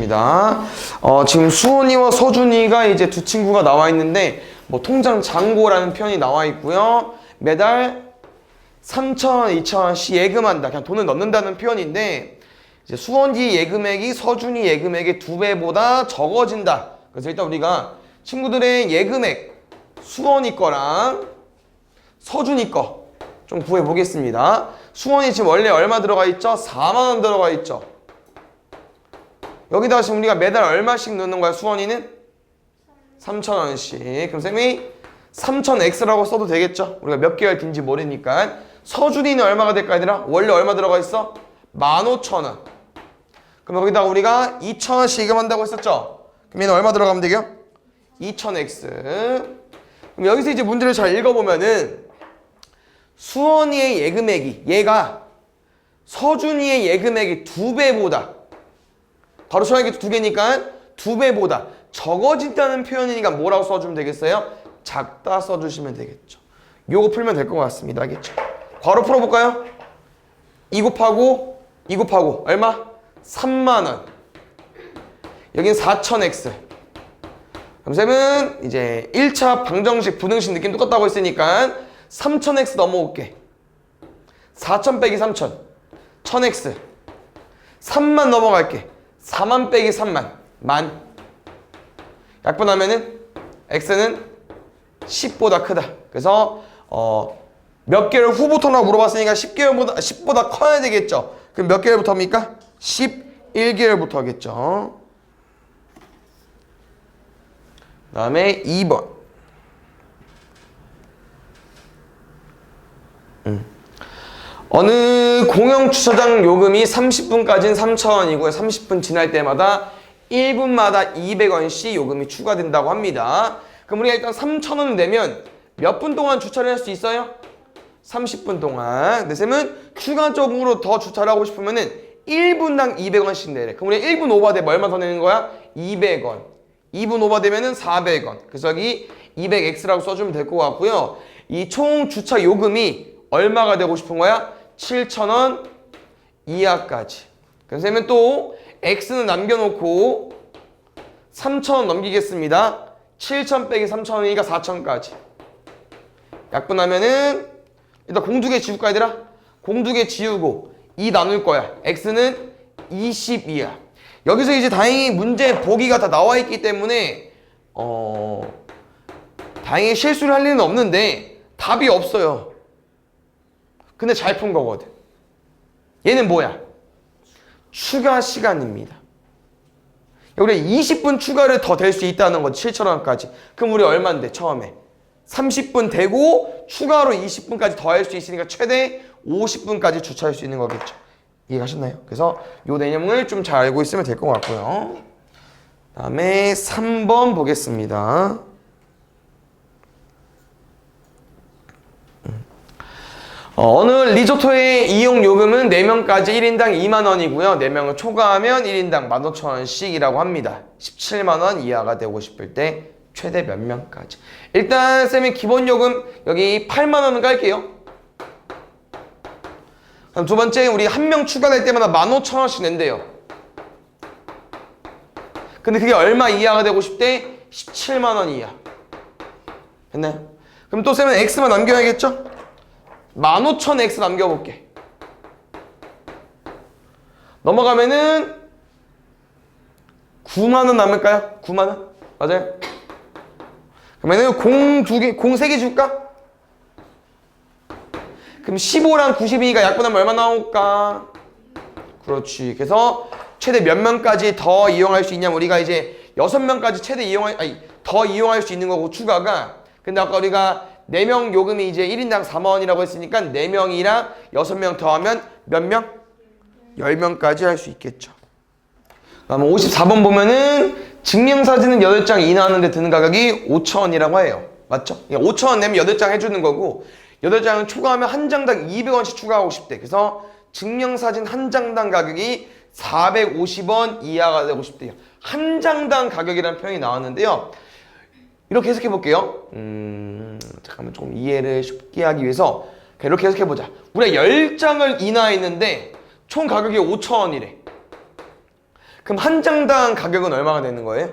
보겠습니다. 지금 수원이와 서준이가 이제 두 친구가 나와 있는데, 뭐 통장 잔고라는 표현이 나와 있고요. 매달 3,000원, 2,000원씩 예금한다. 그냥 돈을 넣는다는 표현인데, 이제 수원이 예금액이 서준이 예금액의 2배보다 적어진다. 그래서 일단 우리가 친구들의 예금액, 수원이 거랑 서준이 거 좀 구해 보겠습니다. 수원이 지금 원래 얼마 들어가 있죠? 4만 원 들어가 있죠. 여기다가 지금 우리가 매달 얼마씩 넣는 거야, 수원이는? 3,000원씩. 그럼 쌤이 3,000X라고 써도 되겠죠? 우리가 몇 개월 딘지 모르니까. 서준이는 얼마가 될까, 얘들아? 원래 얼마 들어가 있어? 15,000원. 그럼 여기다가 우리가 2,000원씩 예금한다고 했었죠? 그럼 얘는 얼마 들어가면 되게요? 2,000X. 그럼 여기서 이제 문제를 잘 읽어보면은 수원이의 예금액이, 얘가 서준이의 예금액이 2배보다, 바로 수학이 2개니까 2배보다 적어진다는 표현이니까 뭐라고 써주면 되겠어요? 작다 써주시면 되겠죠. 요거 풀면 될 것 같습니다. 알겠죠? 괄호 풀어볼까요? 2 곱하고 2 곱하고 얼마? 3만원. 여긴 4,000X. 그럼 쌤은 이제 1차 방정식, 부등식 느낌 똑같다고 했으니까 3,000X 넘어올게. 4,000 빼기 3,000. 1,000X. 3만 넘어갈게. 4만 빼기 3만. 만. 약분하면은 X는 10보다 크다. 그래서 몇 개월 후부터라고 물어봤으니까 10보다 커야 되겠죠. 그럼 몇 개월부터입니까? 11개월부터겠죠. 그 다음에 2번. 어느 공영주차장 요금이 30분까지는 3,000원이고요. 30분 지날 때마다 1분마다 200원씩 요금이 추가된다고 합니다. 그럼 우리가 일단 3,000원 내면 몇 분 동안 주차를 할 수 있어요? 30분 동안. 근데 쌤은 추가적으로 더 주차를 하고 싶으면은 1분당 200원씩 내래. 그럼 우리 1분 오버되면 얼마 더 내는 거야? 200원. 2분 오버되면은 400원. 그래서 여기 200X라고 써주면 될 것 같고요. 이 총 주차 요금이 얼마가 되고 싶은 거야? 7,000원 이하까지. 그럼 쌤은 또 X는 남겨놓고 3,000원 넘기겠습니다. 7,000 빼기 3,000원이니까 4,000까지. 약분하면은 일단 공 2개 지울까 얘들아? 공 2개 지우고 2 나눌 거야. X는 22야. 여기서 이제 다행히 문제 보기가 다 나와 있기 때문에 다행히 실수를 할 일은 없는데 답이 없어요. 근데 잘 푼 거거든. 얘는 뭐야? 추가 시간입니다. 우리 20분 추가를 더 될 수 있다는 거지. 7,000원까지. 그럼 우리 얼마인데 처음에? 30분 되고 추가로 20분까지 더 할 수 있으니까 최대 50분까지 주차할 수 있는 거겠죠. 이해가셨나요? 그래서 요 내용을 좀 잘 알고 있으면 될 것 같고요. 그 다음에 3번 보겠습니다. 어느 리조토의 이용 요금은 4명까지 1인당 2만원이고요. 4명을 초과하면 1인당 15,000원씩이라고 합니다. 17만원 이하가 되고 싶을 때 최대 몇 명까지. 일단 쌤이 기본 요금 여기 8만원은 깔게요. 그럼 두 번째 우리 한 명 추가될 때마다 15,000원씩 낸대요. 근데 그게 얼마 이하가 되고 싶대? 17만원 이하. 됐나요? 그럼 또 쌤은 X만 남겨야겠죠? 15,000X 남겨볼게. 넘어가면은 9만원 남을까요? 9만원? 맞아요? 그러면은 공 3개 줄까? 그럼 15랑 90이니까 약분하면 얼마 나올까? 그렇지. 그래서 최대 몇 명까지 더 이용할 수 있냐면 우리가 이제 6명까지 최대 더 이용할 수 있는 거고 추가가. 근데 아까 우리가 4명 요금이 이제 1인당 4만원이라고 했으니까 4명이랑 6명 더하면 몇 명? 10명까지 할 수 있겠죠. 그다음 54번 보면은 증명사진은 8장 이나하는데 드는 가격이 5,000원이라고 해요. 맞죠? 5,000원 내면 8장 해주는 거고 8장은 초과하면 한 장당 200원씩 추가하고 싶대. 그래서 증명사진 한 장당 가격이 450원 이하가 되고 싶대요. 한 장당 가격이라는 표현이 나왔는데요. 이렇게 해석해 볼게요. 잠깐만 조금 이해를 쉽게 하기 위해서 이렇게 해석해 보자. 우리가 10장을 인하했는데 총 가격이 5,000원이래. 그럼 한 장당 가격은 얼마가 되는 거예요?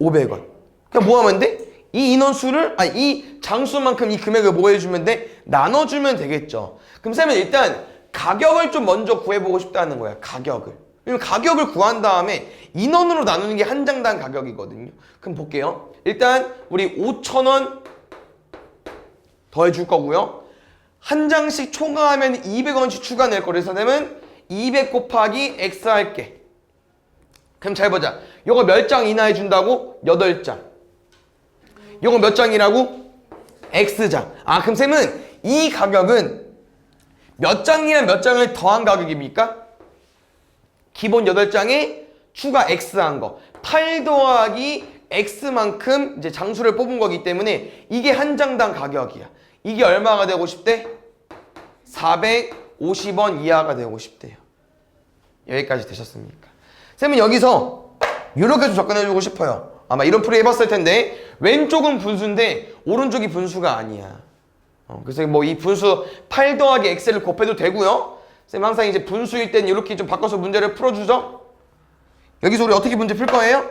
500원. 그럼 뭐 하면 돼? 이 인원수를, 이 장수만큼 이 금액을 뭐 해주면 돼? 나눠주면 되겠죠. 그럼 쌤은 일단 가격을 좀 먼저 구해보고 싶다는 거야. 가격을. 그럼 가격을 구한 다음에 인원으로 나누는 게 한 장당 가격이거든요. 그럼 볼게요. 일단 우리 5,000원 더해줄 거고요. 한 장씩 초과하면 200원씩 추가 낼 거래서 쌤은 200 곱하기 X 할게. 그럼 잘 보자. 요거 몇 장 이나 해준다고? 8장. 요거 몇 장이라고? X장. 그럼 쌤은 이 가격은 몇 장이랑 몇 장을 더한 가격입니까? 기본 8장에 추가 X한 거. 8 더하기 X만큼 이제 장수를 뽑은 거기 때문에 이게 한 장당 가격이야. 이게 얼마가 되고 싶대? 450원 이하가 되고 싶대요. 여기까지 되셨습니까? 쌤은 여기서 이렇게 좀 접근해주고 싶어요. 아마 이런 풀이 해봤을 텐데 왼쪽은 분수인데 오른쪽이 분수가 아니야. 그래서 뭐 이 분수 8 더하기 X를 곱해도 되고요. 쌤 항상 이제 분수일 때는 이렇게 좀 바꿔서 문제를 풀어주죠. 여기서 우리 어떻게 문제 풀 거예요?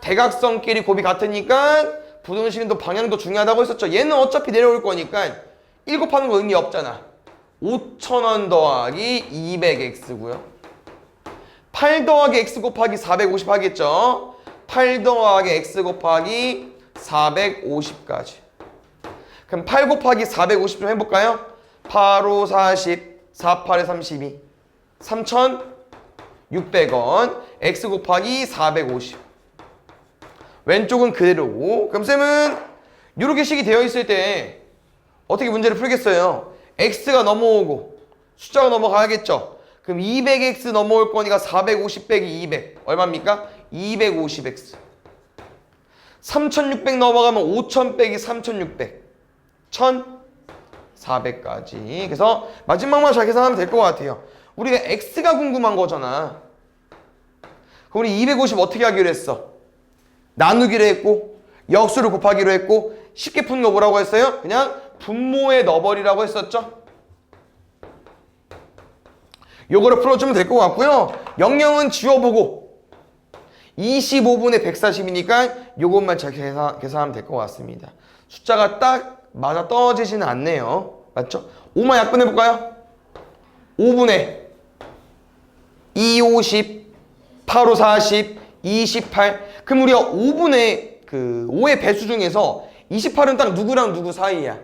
대각선끼리 곱이 같으니까 부등식도 방향도 중요하다고 했었죠. 얘는 어차피 내려올 거니까 1 곱하는 거 의미 없잖아. 5,000원 더하기 200X고요. 8 더하기 X 곱하기 450 하겠죠. 8 더하기 X 곱하기 450까지. 그럼 8 곱하기 450 좀 해볼까요? 8, 5, 40, 4, 8에 32. 3,600원. X 곱하기 450. 왼쪽은 그대로고. 그럼 쌤은 이렇게 식이 되어 있을 때 어떻게 문제를 풀겠어요? X가 넘어오고 숫자가 넘어가야겠죠. 그럼 200X 넘어올 거니까 450 빼기 200 얼마입니까? 250X. 3600 넘어가면 5000 빼기 3600 1400까지. 그래서 마지막만 잘 계산하면 될 것 같아요. 우리가 X가 궁금한 거잖아. 그럼 우리 250 어떻게 하기로 했어? 나누기로 했고 역수를 곱하기로 했고 쉽게 푸는 거 뭐라고 했어요? 그냥 분모에 넣어버리라고 했었죠. 요거를 풀어주면 될 것 같고요. 00은 지워보고 25분의 140이니까 요것만 잘 계산하면 될 것 같습니다. 숫자가 딱 맞아 떨어지지는 않네요. 맞죠? 5만 약분해볼까요? 5분의 2, 50, 8, 5, 40, 28. 그럼 우리가 5분의 5의 배수 중에서 28은 딱 누구랑 누구 사이야?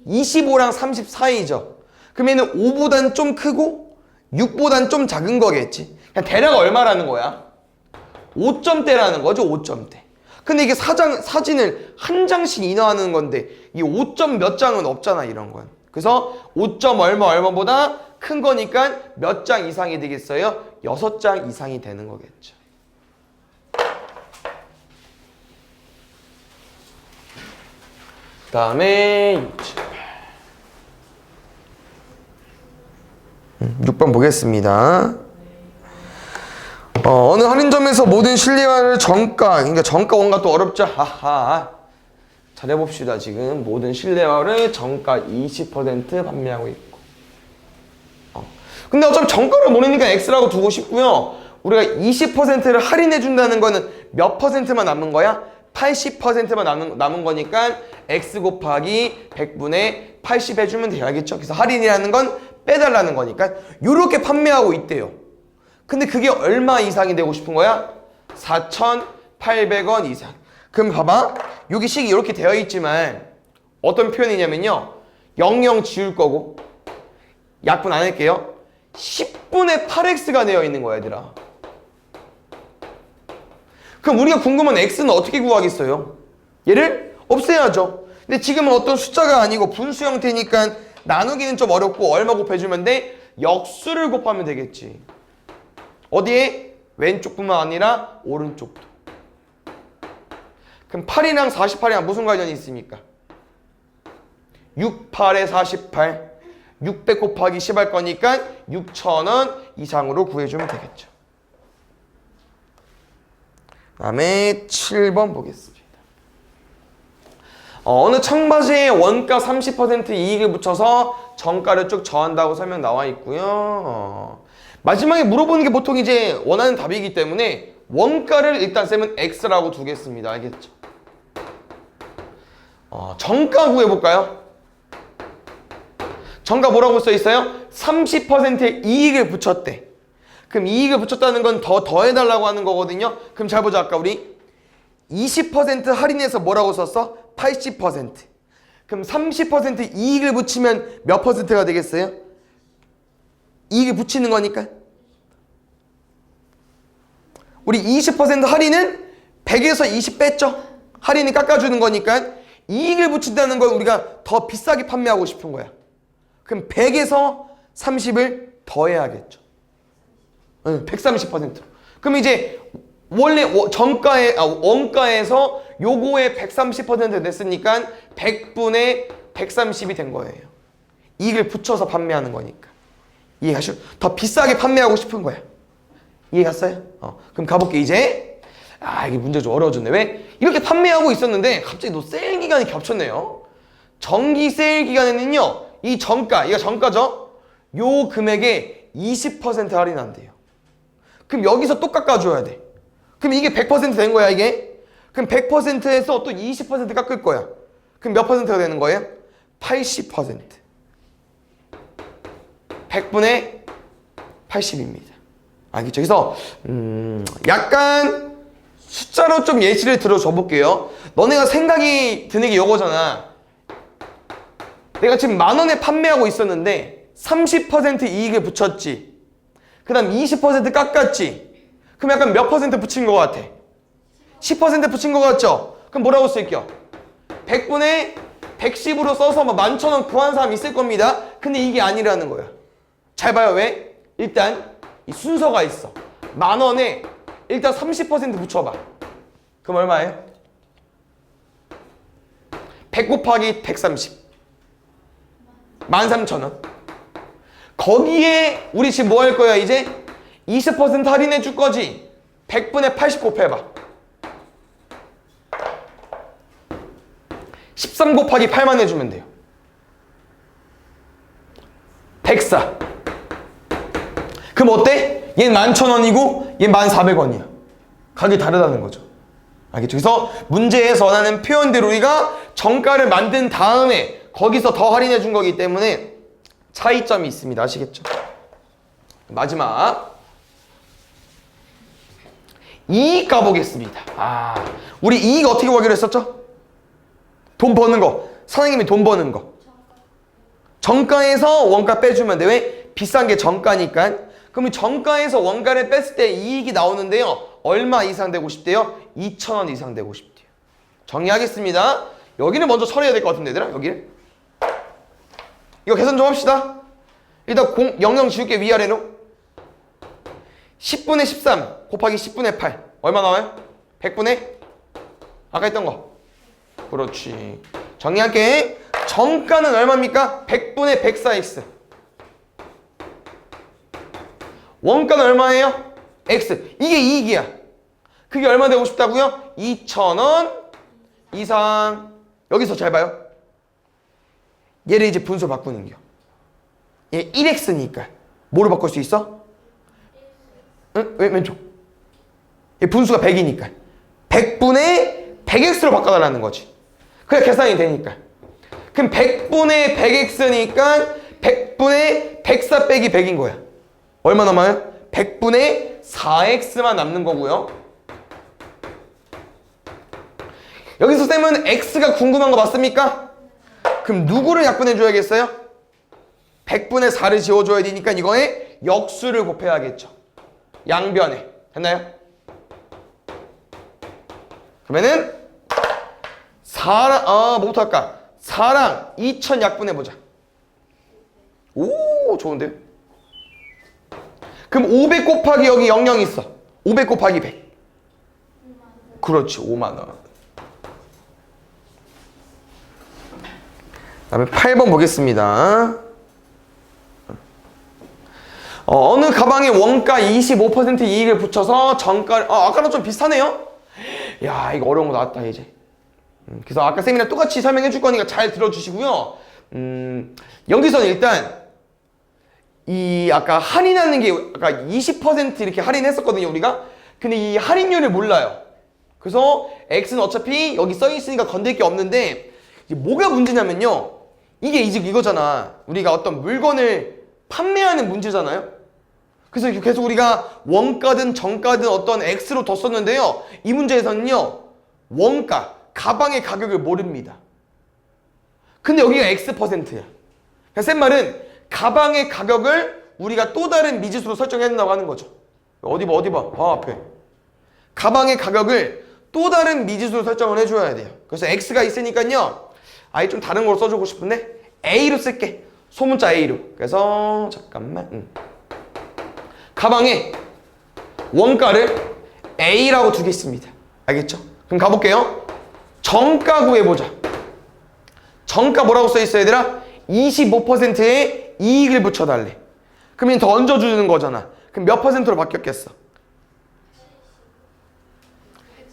25랑 30 사이죠. 그럼 얘는 5보단 좀 크고 6보단 좀 작은 거겠지. 그냥 대략 얼마라는 거야? 5점대라는 거죠. 5점대. 근데 이게 사진을 한 장씩 인화하는 건데 이 5점 몇 장은 없잖아. 이런 건. 그래서 5점 얼마보다 큰 거니까 몇 장 이상이 되겠어요? 6장 이상이 되는 거겠죠. 그 다음에 6번 보겠습니다. 어느 할인점에서 모든 실내화를 그러니까 정가 원가 또 어렵죠. 하하. 잘해봅시다. 지금 모든 실내화를 정가 20% 판매하고 있고. 근데 어차피 정가를 모르니까 X라고 두고 싶고요. 우리가 20%를 할인해준다는 거는 몇 퍼센트만 남는 거야? 80%만 남은 거니까 X 곱하기 100분의 80 해주면 돼야겠죠. 그래서 할인이라는 건 빼달라는 거니까 요렇게 판매하고 있대요. 근데 그게 얼마 이상이 되고 싶은 거야? 4,800원 이상. 그럼 봐봐. 여기 식이 이렇게 되어 있지만 어떤 표현이냐면요. 00 지울 거고 약분 안 할게요. 10분의 8x가 되어 있는 거야, 얘들아. 그럼 우리가 궁금한 x는 어떻게 구하겠어요? 얘를 없애야죠. 근데 지금은 어떤 숫자가 아니고 분수 형태니까 나누기는 좀 어렵고 얼마 곱해주면 돼? 역수를 곱하면 되겠지. 어디에? 왼쪽뿐만 아니라 오른쪽도. 그럼 8이랑 48이랑 무슨 관련이 있습니까? 6, 8에 48. 600 곱하기 10 할 거니까 6,000원 이상으로 구해주면 되겠죠. 그 다음에 7번 보겠습니다. 어느 청바지에 원가 30% 이익을 붙여서 정가를 쭉 저한다고 설명 나와 있고요. 마지막에 물어보는 게 보통 이제 원하는 답이기 때문에 원가를 일단 쌤은 X라고 두겠습니다. 알겠죠? 정가 구해볼까요? 정가 뭐라고 써 있어요? 30%의 이익을 붙였대. 그럼 이익을 붙였다는 건 더해달라고 하는 거거든요. 그럼 잘 보자. 아까 우리 20% 할인해서 뭐라고 썼어? 80%. 그럼 30% 이익을 붙이면 몇 퍼센트가 되겠어요? 이익을 붙이는 거니까. 우리 20% 할인은 100에서 20 뺐죠? 할인이 깎아주는 거니까 이익을 붙인다는 건 우리가 더 비싸게 판매하고 싶은 거야. 그럼 100에서 30을 더해야겠죠. 130%. 그럼 이제 원래 원가에서 요거에 130% 냈으니까 100분의 130이 된 거예요. 이익을 붙여서 판매하는 거니까. 이해가시죠? 더 비싸게 판매하고 싶은 거야. 이해갔어요? 그럼 가볼게 이제. 이게 문제 좀 어려워졌네. 왜? 이렇게 판매하고 있었는데 갑자기 또 세일 기간이 겹쳤네요. 정기 세일 기간에는요, 이 정가, 이거 정가죠? 요 금액에 20% 할인한대요. 그럼 여기서 또 깎아줘야 돼. 그럼 이게 100% 된 거야, 이게? 그럼 100%에서 또 20% 깎을 거야. 그럼 몇 퍼센트가 되는 거예요? 80%. 100분의 80입니다. 알겠죠? 그래서 약간 숫자로 좀 예시를 들어줘 볼게요. 너네가 생각이 드는 게 요거잖아. 내가 지금 10,000원에 판매하고 있었는데 30% 이익을 붙였지. 그 다음 20% 깎았지. 그럼 약간 몇 퍼센트 붙인 것 같아? 10% 붙인 것 같죠? 그럼 뭐라고 쓸게요? 100분의 110으로 써서 11,000원 구한 사람 있을 겁니다. 근데 이게 아니라는 거야. 잘 봐요. 왜? 일단 이 순서가 있어. 10,000원에 일단 30% 붙여봐. 그럼 얼마예요? 100 곱하기 130. 13,000원. 거기에 우리 지금 뭐 할 거야 이제? 20% 할인해 줄 거지? 100분의 80 곱해봐. 13 곱하기 8만 해주면 돼요. 104. 그럼 어때? 얘는 11,000원이고 얘는 1,400원이야. 가격이 다르다는 거죠. 알겠죠? 그래서 문제에서 나는 표현대로 우리가 정가를 만든 다음에 거기서 더 할인해 준 거기 때문에 차이점이 있습니다. 아시겠죠? 마지막 이익 가보겠습니다. 우리 이익 어떻게 구하기로 했었죠? 돈 버는 거. 사장님이 돈 버는 거. 정가에서 원가 빼주면 돼. 왜? 비싼 게 정가니까. 그럼 정가에서 원가를 뺐을 때 이익이 나오는데요. 얼마 이상 되고 싶대요? 2,000원 이상 되고 싶대요. 정리하겠습니다. 여기는 먼저 처리해야 될 것 같은데 얘들아. 여기를. 이거 계산 좀 합시다. 일단 00 지울게. 위아래로 10분의 13 곱하기 10분의 8 얼마 나와요? 100분의 아까 했던 거. 그렇지. 정리할게. 정가는 얼마입니까? 100분의 104x. 원가는 얼마예요? x. 이게 이익이야. 그게 얼마 되고 싶다고요? 2,000원 이상. 여기서 잘 봐요. 얘를 이제 분수 바꾸는 겨. 얘 1x니까 뭐로 바꿀 수 있어? 응? 왼쪽. 얘 분수가 100이니까 100분의 100x로 바꿔달라는 거지. 그래 계산이 되니까. 그럼 100분의 100x니까 100분의 104 빼기 100인 거야. 얼마 남아요? 100분의 4x만 남는 거고요. 여기서 쌤은 x가 궁금한 거 맞습니까? 그럼 누구를 약분해줘야겠어요? 100분의 4를 지워줘야 되니까 이거에 역수를 곱해야겠죠. 양변에. 됐나요? 그러면은 4랑 뭐부터 할까? 4랑 2,000 약분해보자. 오 좋은데요? 그럼 500 곱하기 여기 00 있어. 500 곱하기 100. 그렇지 5만원. 그 다음에 8번 보겠습니다. 어느 가방에 원가 25% 이익을 붙여서 정가를 아까랑 좀 비슷하네요. 야 이거 어려운 거 나왔다 이제. 그래서 아까 쌤이랑 똑같이 설명해 줄 거니까 잘 들어주시고요. 여기서는 일단 이 아까 할인하는 게 아까 20% 이렇게 할인했었거든요, 우리가. 근데 이 할인율을 몰라요. 그래서 X는 어차피 여기 써 있으니까 건들 게 없는데 이제 뭐가 문제냐면요. 이게 이제 이거잖아. 우리가 어떤 물건을 판매하는 문제잖아요. 그래서 계속 우리가 원가든 정가든 어떤 X로 뒀었는데요. 이 문제에서는요. 원가, 가방의 가격을 모릅니다. 근데 여기가 X%야. 그러니까 센 말은 가방의 가격을 우리가 또 다른 미지수로 설정해야 된다고 하는 거죠. 어디 봐. 앞에. 가방의 가격을 또 다른 미지수로 설정을 해줘야 돼요. 그래서 X가 있으니까요. 아예 좀 다른 걸로 써주고 싶은데 A로 쓸게. 소문자 A로. 그래서 잠깐만. 가방의 원가를 A라고 두겠습니다. 알겠죠? 그럼 가볼게요. 정가 구해보자. 정가 뭐라고 써있어 얘들아? 25%의 이익을 붙여달래. 그러면 더 얹어주는 거잖아. 그럼 몇 %로 바뀌었겠어?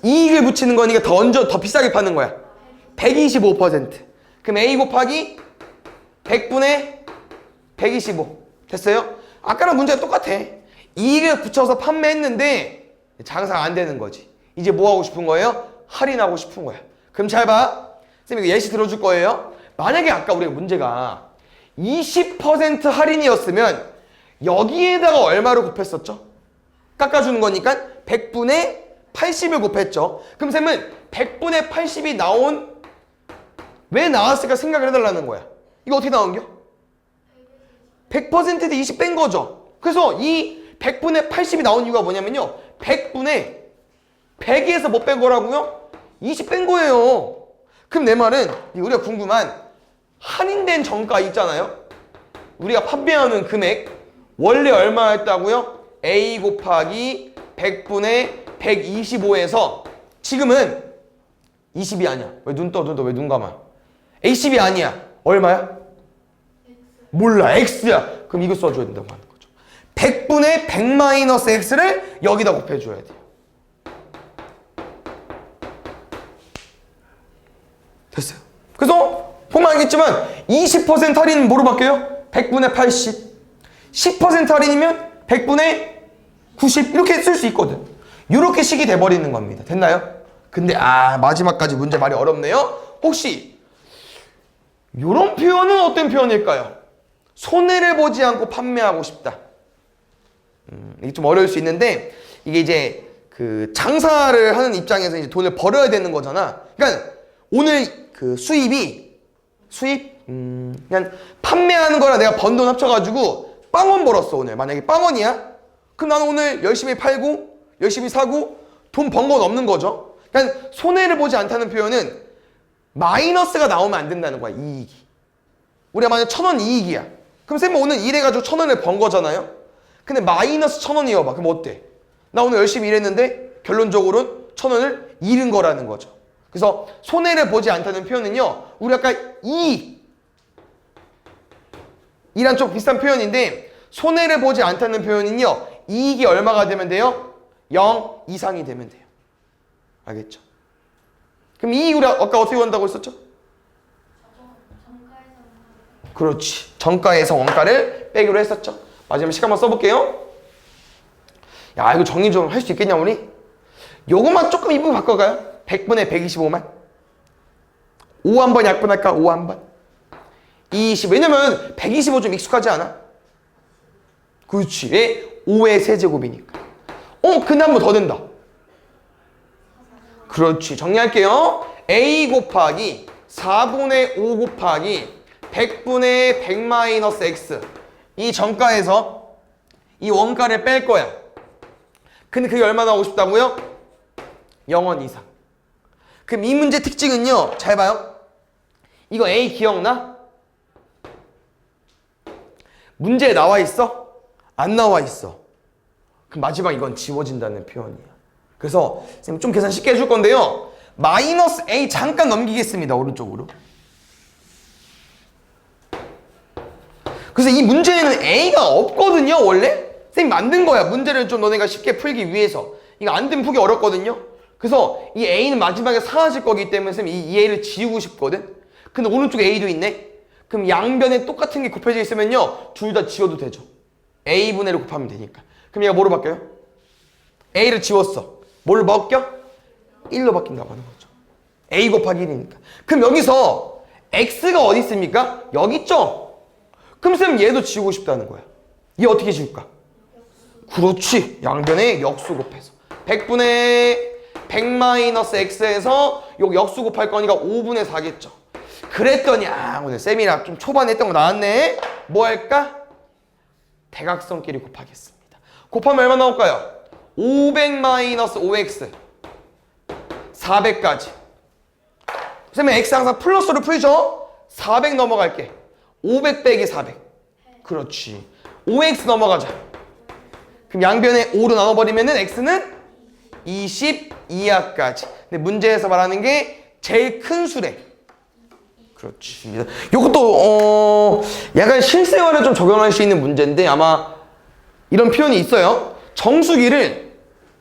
이익을 붙이는 거니까 더 비싸게 파는 거야. 125%. 그럼 A 곱하기 100분의 125. 됐어요? 아까랑 문제가 똑같아. 이익을 붙여서 판매했는데 장사가 안 되는 거지. 이제 뭐 하고 싶은 거예요? 할인하고 싶은 거야. 그럼 잘 봐. 쌤 이거 예시 들어줄 거예요. 만약에 아까 우리가 문제가 20% 할인이었으면 여기에다가 얼마로 곱했었죠? 깎아주는 거니까 100분의 80을 곱했죠. 그럼 쌤은 100분의 80이 왜 나왔을까 생각을 해달라는 거야. 이거 어떻게 나온겨? 100%에 20 뺀 거죠. 그래서 이 100분의 80이 나온 이유가 뭐냐면요. 100분의 100에서 뭐 뺀 거라고요? 20 뺀 거예요. 그럼 내 말은 우리가 궁금한 할인된 정가 있잖아요. 우리가 판매하는 금액 원래 얼마였다고요? A 곱하기 100분의 125에서 지금은 20이 아니야. 왜 눈 떠? 왜 눈 감아? A10이 아니야. 얼마야? 몰라. X야. 그럼 이거 써줘야 된다고 하는 거죠. 100분의 100 마이너스 X를 여기다 곱해줘야 돼요. 됐어요. 그래서 보면 알겠지만 20% 할인은 뭐로 바뀌어요? 100분의 80. 10% 할인이면 100분의 90 이렇게 쓸 수 있거든. 이렇게 식이 돼버리는 겁니다. 됐나요? 근데 마지막까지 문제 말이 어렵네요. 혹시 이런 표현은 어떤 표현일까요? 손해를 보지 않고 판매하고 싶다. 이게 좀 어려울 수 있는데 이게 이제 그 장사를 하는 입장에서 이제 돈을 벌어야 되는 거잖아. 그러니까 오늘 그 수입 그냥 판매하는 거랑 내가 번 돈 합쳐가지고 빵원 벌었어. 오늘 만약에 빵원이야? 그럼 나는 오늘 열심히 팔고 열심히 사고 돈 번 건 없는 거죠. 그러니까 손해를 보지 않다는 표현은 마이너스가 나오면 안 된다는 거야. 이익이. 우리가 만약 1,000원 이익이야. 그럼 쌤 오늘 일해가지고 1,000원을 번 거잖아요. 근데 마이너스 1,000원이어봐. 그럼 어때? 나 오늘 열심히 일했는데 결론적으로는 1,000원을 잃은 거라는 거죠. 그래서 손해를 보지 않다는 표현은요. 우리 아까 이란 좀 비슷한 표현인데 손해를 보지 않다는 표현은요. 이익이 얼마가 되면 돼요? 0 이상이 되면 돼요. 알겠죠? 그럼 이익 우리 아까 어떻게 구한다고 했었죠? 그렇지. 정가에서 원가를 빼기로 했었죠. 마지막 시간만 써볼게요. 야 이거 정리 좀 할 수 있겠냐 우리? 요것만 조금 이쁘게 바꿔가요. 100분의 125만 5 한번 약분할까? 5 한번 20. 왜냐면 125 좀 익숙하지 않아? 그렇지. 왜? 5의 세제곱이니까. 근데 한 번 더 된다. 그렇지. 정리할게요. A 곱하기 4분의 5 곱하기 100분의 100 마이너스 X. 이 정가에서 이 원가를 뺄 거야. 근데 그게 얼마 나오고 싶다고요? 0원 이상. 그럼 이 문제 특징은요. 잘 봐요. 이거 A 기억나? 문제에 나와 있어? 안 나와 있어. 그럼 마지막 이건 지워진다는 표현이야. 그래서 선생님 좀 계산 쉽게 해줄 건데요. 마이너스 A 잠깐 넘기겠습니다. 오른쪽으로. 그래서 이 문제에는 A가 없거든요. 원래? 선생님 만든 거야. 문제를 좀 너네가 쉽게 풀기 위해서. 이거 안 되면 풀기 어렵거든요. 그래서 이 A는 마지막에 사라질 거기 때문에 선생님 이 A를 지우고 싶거든. 근데 오른쪽에 A도 있네. 그럼 양변에 똑같은 게 곱해져 있으면요. 둘 다 지워도 되죠. a분의 1을 곱하면 되니까. 그럼 얘가 뭐로 바뀌어요? a를 지웠어. 뭘로 바뀌어? 1로 바뀐다고 하는 거죠. a 곱하기 1이니까. 그럼 여기서 x가 어디 있습니까? 여기 있죠? 그럼 쌤 얘도 지우고 싶다는 거야. 얘 어떻게 지울까? 그렇지. 양변에 역수 곱해서 100분의 100-x에서 요 역수 곱할 거니까 5분의 4겠죠. 그랬더니 오늘 쌤이랑 좀 초반에 했던 거 나왔네. 뭐 할까? 대각선끼리 곱하겠습니다. 곱하면 얼마 나올까요? 500-5x 400까지. 쌤은 x 항상 플러스로 풀죠? 400 넘어갈게. 500 빼기 400. 그렇지. 5x 넘어가자. 그럼 양변에 5로 나눠버리면은 x는 22하까지. 근데 문제에서 말하는 게 제일 큰 수래. 그렇지. 이것도 약간 실생활에 좀 적용할 수 있는 문제인데 아마 이런 표현이 있어요. 정수기를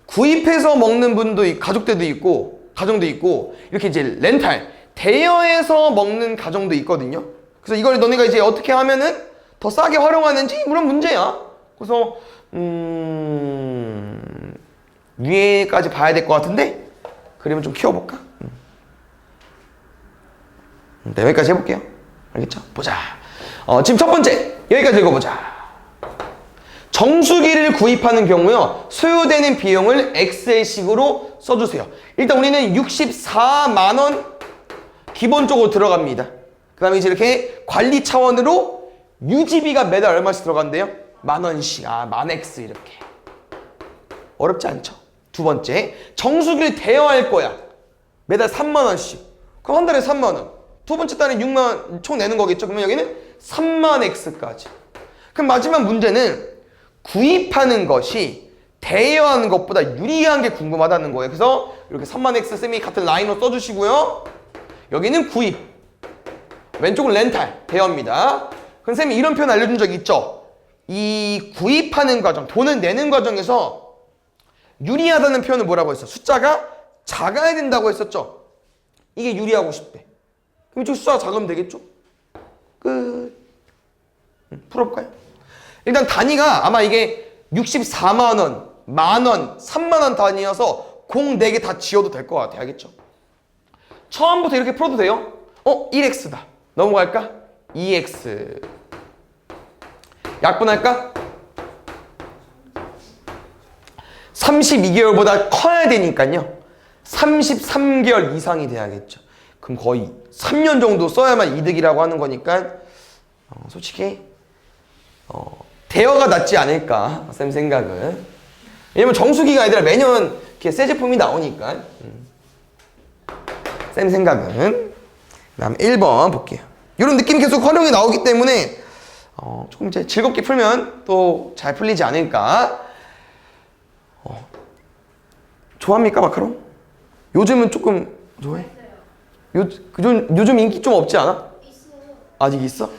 구입해서 먹는 분도 가족들도 있고 가정도 있고 이렇게 이제 렌탈 대여해서 먹는 가정도 있거든요. 그래서 이걸 너네가 이제 어떻게 하면은 더 싸게 활용하는지 물론 문제야. 그래서 위에까지 봐야 될 것 같은데 그러면 좀 키워볼까? 네, 여기까지 해볼게요. 알겠죠? 보자. 지금 첫 번째 여기까지 읽어보자. 정수기를 구입하는 경우요 소요되는 비용을 X의 식으로 써주세요. 일단 우리는 64만 원 기본적으로 들어갑니다. 그 다음에 이제 이렇게 관리 차원으로 유지비가 매달 얼마씩 들어간대요? 10,000원씩. 만 X 이렇게. 어렵지 않죠? 두 번째, 정수기를 대여할 거야. 매달 3만원씩. 그럼 한 달에 3만원. 두 번째 달에 6만원 총 내는 거겠죠? 그러면 여기는 3만 X까지. 그럼 마지막 문제는 구입하는 것이 대여하는 것보다 유리한 게 궁금하다는 거예요. 그래서 이렇게 3만 X 쌤이 같은 라인으로 써주시고요. 여기는 구입. 왼쪽은 렌탈, 대여입니다. 그럼 쌤이 이런 표현 알려준 적 있죠? 이 구입하는 과정, 돈을 내는 과정에서 유리하다는 표현을 뭐라고 했어? 숫자가 작아야 된다고 했었죠? 이게 유리하고 싶대. 그럼 이쪽 숫자가 작으면 되겠죠? 끝. 풀어볼까요? 일단 단위가 아마 이게 64만 원, 만원, 3만 원 단위여서 공 4개 다 지어도 될 것 같아. 알겠죠? 처음부터 이렇게 풀어도 돼요? 1x다. 넘어갈까? 2x. 약분할까? 32개월보다 커야 되니까요. 33개월 이상이 돼야겠죠. 그럼 거의 3년 정도 써야만 이득이라고 하는 거니까 솔직히 대여가 낫지 않을까 쌤 생각은. 왜냐면 정수기가 아니라 매년 이렇게 새 제품이 나오니까. 쌤 생각은. 그 다음 1번 볼게요. 이런 느낌 계속 활용이 나오기 때문에 조금 이제 즐겁게 풀면 또 잘 풀리지 않을까. 좋아합니까 마카롱? 요즘은 조금 좋아해? 요즘 인기 좀 없지 않아? 있어요. 아직 있어?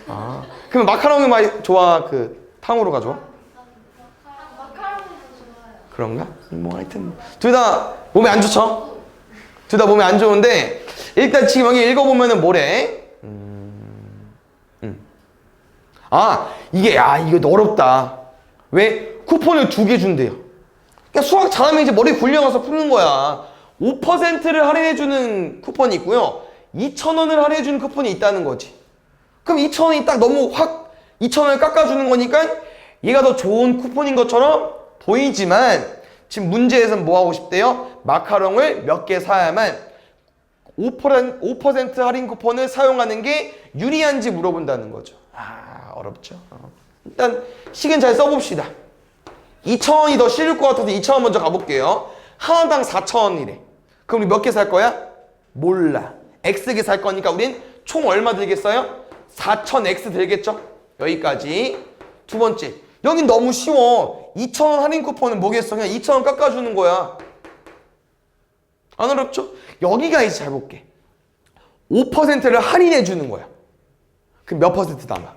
그러면 마카롱이 많이 좋아? 그 탕후루가 좋아? 마카롱이 더 좋아요. 그런가? 뭐 하여튼 둘 다 몸에 안 좋죠? 둘 다 몸에 안 좋은데 일단 지금 여기 읽어보면은 뭐래? 이게 이거 어렵다. 왜? 쿠폰을 2개 준대요. 그러니까 수학 잘하면 이제 머리 굴려가서 푸는 거야. 5%를 할인해주는 쿠폰이 있고요. 2,000원을 할인해주는 쿠폰이 있다는 거지. 그럼 2,000원이 딱 너무 확 2,000원을 깎아주는 거니까 얘가 더 좋은 쿠폰인 것처럼 보이지만 지금 문제에서는 뭐 하고 싶대요? 마카롱을 몇 개 사야만 5% 할인 쿠폰을 사용하는 게 유리한지 물어본다는 거죠. 어렵죠. 일단 식은 잘 써봅시다. 2,000원이 더 싫을 것 같아서 2,000원 먼저 가볼게요. 하나당 4,000원이래. 그럼 우리 몇 개 살 거야? 몰라. X개 살 거니까 우린 총 얼마 들겠어요? 4,000X 들겠죠? 여기까지. 두 번째. 여긴 너무 쉬워. 2,000원 할인 쿠폰은 뭐겠어? 그냥 2,000원 깎아주는 거야. 안 어렵죠? 여기가 이제 잘 볼게. 5%를 할인해 주는 거야. 그럼 몇 퍼센트 남아?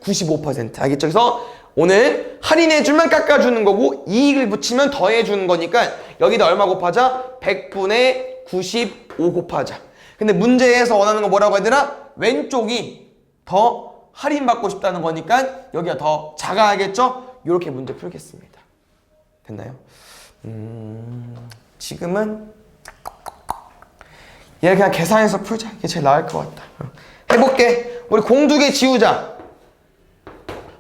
95%. 알겠죠? 그래서 오늘 할인해주면 깎아주는 거고 이익을 붙이면 더해주는 거니까 여기다 얼마 곱하자? 100분의 95 곱하자. 근데 문제에서 원하는 거 뭐라고 해야 되나? 왼쪽이 더 할인받고 싶다는 거니까 여기가 더 작아야겠죠? 이렇게 문제 풀겠습니다. 됐나요? 지금은 얘 그냥 계산해서 풀자. 이게 제일 나을 것 같다. 해볼게. 우리 공 2개 지우자.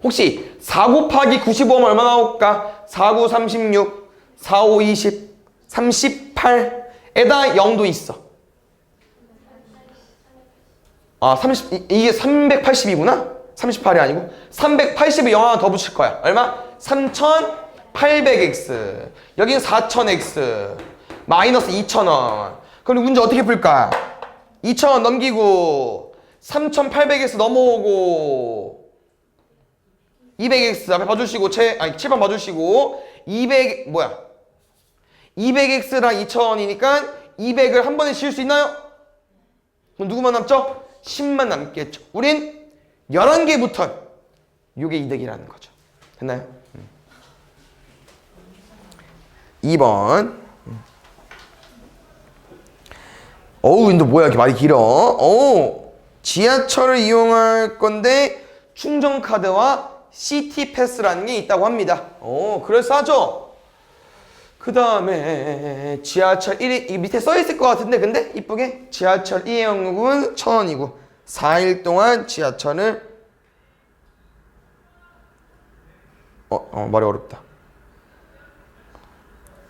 혹시 4 곱하기 95하면 얼마 나올까? 4, 9, 36, 4, 5, 20, 38에다 0도 있어. 아, 이게 380이구나? 38이 아니고 380에 0 하나 더 붙일 거야. 얼마? 3800x. 여기는 4000x. 마이너스 2000원. 그럼 문제 어떻게 풀까? 2000원 넘기고 3800x 넘어오고 200x 앞에 봐주시고 7번 봐주시고 200x랑 2000원이니까 200을 한 번에 지울 수 있나요? 그럼 누구만 남죠? 10만 남겠죠. 우린 11개부터 이게 이득이라는 거죠. 됐나요? 2번. 어우, 근데 뭐야, 이렇게 말이 길어. 지하철을 이용할 건데 충전카드와 시티패스라는 게 있다고 합니다. 그럴싸하죠? 그 다음에 지하철 1위, 이 밑에 써있을 것 같은데, 근데 이쁘게 지하철 1회 연금은 1000원이고 4일 동안 지하철을 말이 어렵다.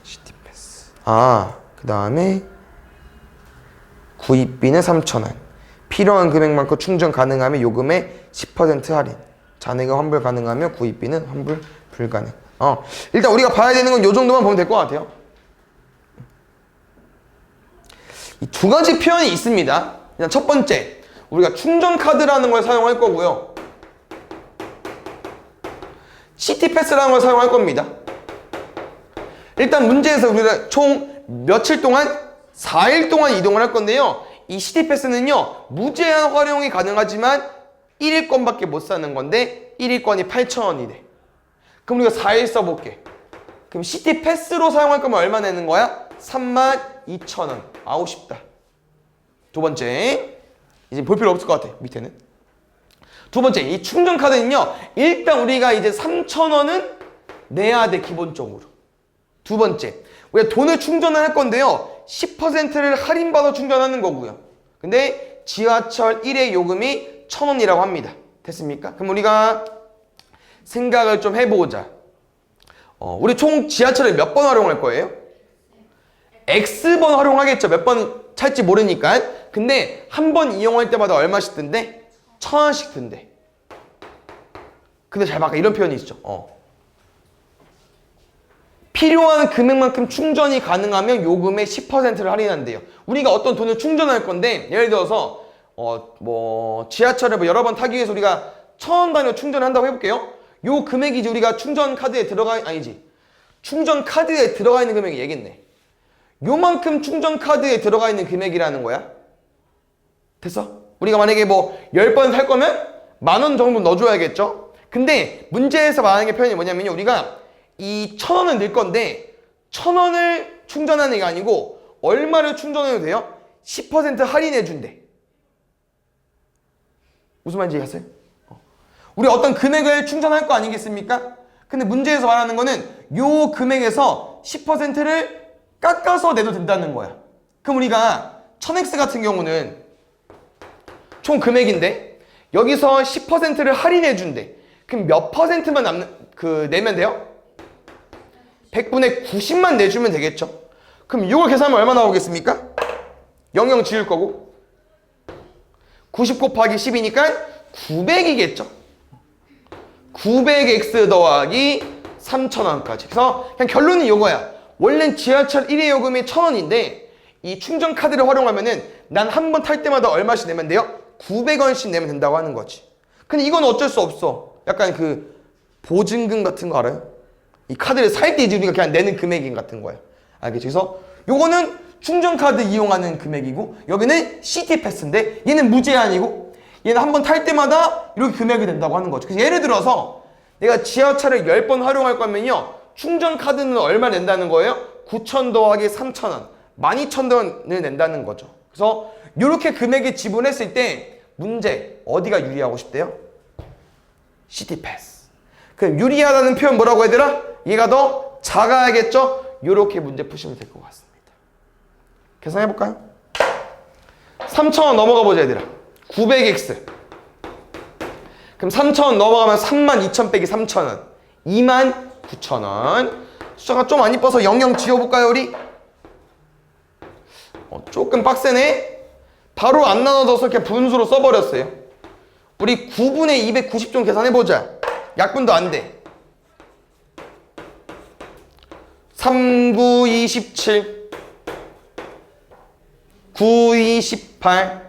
시티패스. 그 다음에 구입비는 3,000원. 필요한 금액만큼 충전 가능하면 요금의 10% 할인. 잔액은 환불 가능하며 구입비는 환불 불가능. 일단 우리가 봐야 되는 건 요 정도만 보면 될 것 같아요. 이 두 가지 표현이 있습니다. 그냥 첫 번째, 우리가 충전카드라는 걸 사용할 거고요. 시티패스라는 걸 사용할 겁니다. 일단 문제에서 우리가 총 며칠 동안? 4일 동안 이동을 할 건데요. 이 시티패스는요, 무제한 활용이 가능하지만 1일권밖에 못 사는 건데 1일권이 8,000원이래. 그럼 우리가 4일 써볼게. 그럼 시티패스로 사용할 거면 얼마 내는 거야? 32,000원. 아우 쉽다. 두 번째, 이제 볼 필요 없을 것 같아. 밑에는. 두 번째, 이 충전카드는요, 일단 우리가 이제 3,000원은 내야 돼, 기본적으로. 두 번째, 우리가 돈을 충전을 할 건데요, 10%를 할인받아 충전하는 거고요. 근데 지하철 1회 요금이 1,000원이라고 합니다. 됐습니까? 그럼 우리가 생각을 좀 해보자. 우리 총 지하철을 몇 번 활용할 거예요? X번 활용하겠죠. 몇 번 찰지 모르니까. 근데 한 번 이용할 때마다 얼마씩 든대? 1,000원씩 든대. 근데 잘 봐봐. 이런 표현이 있죠. 필요한 금액만큼 충전이 가능하면 요금의 10%를 할인한대요. 우리가 어떤 돈을 충전할 건데, 예를 들어서 지하철을 여러 번 타기 위해서 우리가 1,000원 단위로 충전한다고 해볼게요. 요 금액이 이제 우리가 충전 카드에 충전 카드에 들어가 있는 금액이 얘겠네. 요만큼 충전 카드에 들어가 있는 금액이라는 거야. 됐어? 우리가 만약에 10번 살 거면 10,000원 정도 넣어줘야겠죠? 근데 문제에서 말하는 게 표현이 뭐냐면요, 우리가 이 1,000원을 넣을 건데 1,000원을 충전하는 게 아니고 얼마를 충전해도 돼요? 10% 할인해 준대. 무슨 말인지 이해했어요? 우리 어떤 금액을 충전할 거 아니겠습니까? 근데 문제에서 말하는 거는 요 금액에서 10%를 깎아서 내도 된다는 거야. 그럼 우리가 1000X 같은 경우는 총 금액인데 여기서 10%를 할인해 준대. 그럼 몇 퍼센트만 내면 돼요? 100분의 90만 내주면 되겠죠? 그럼 이걸 계산하면 얼마 나오겠습니까? 00 지울 거고 90 곱하기 10이니까 900이겠죠? 900x 더하기 3,000원까지. 그래서 그냥 결론은 이거야. 원래는 지하철 1회 요금이 1,000원인데 이 충전카드를 활용하면은 난 한 번 탈 때마다 얼마씩 내면 돼요? 900원씩 내면 된다고 하는 거지. 근데 이건 어쩔 수 없어. 약간 보증금 같은 거 알아요? 이 카드를 살 때 이제 우리가 그냥 내는 금액인 같은 거야. 알겠지? 그래서 요거는 충전카드 이용하는 금액이고 여기는 시티패스인데 얘는 무제한이고 얘는 한 번 탈 때마다 이렇게 금액이 된다고 하는 거죠. 그래서 예를 들어서 내가 지하철을 10번 활용할 거면요, 충전카드는 얼마 낸다는 거예요? 9,000 더하기 3,000원, 12,000원을 낸다는 거죠. 그래서 이렇게 금액을 지불했을 때 문제 어디가 유리하고 싶대요? 시티패스. 그럼 유리하다는 표현 뭐라고 해야 되나? 얘가 더 작아야겠죠? 요렇게 문제 푸시면 될 것 같습니다. 계산해볼까요? 3,000원 넘어가 보자 얘들아. 900x. 그럼 3,000원 넘어가면 32,000 빼기 3,000원. 29,000원. 숫자가 좀 안 이뻐서 00 지워볼까요 우리? 조금 빡세네? 바로 안 나눠져서 그냥 분수로 써버렸어요. 우리 9분의 290 좀 계산해보자. 약분도 안 돼. 3, 9, 27 9, 28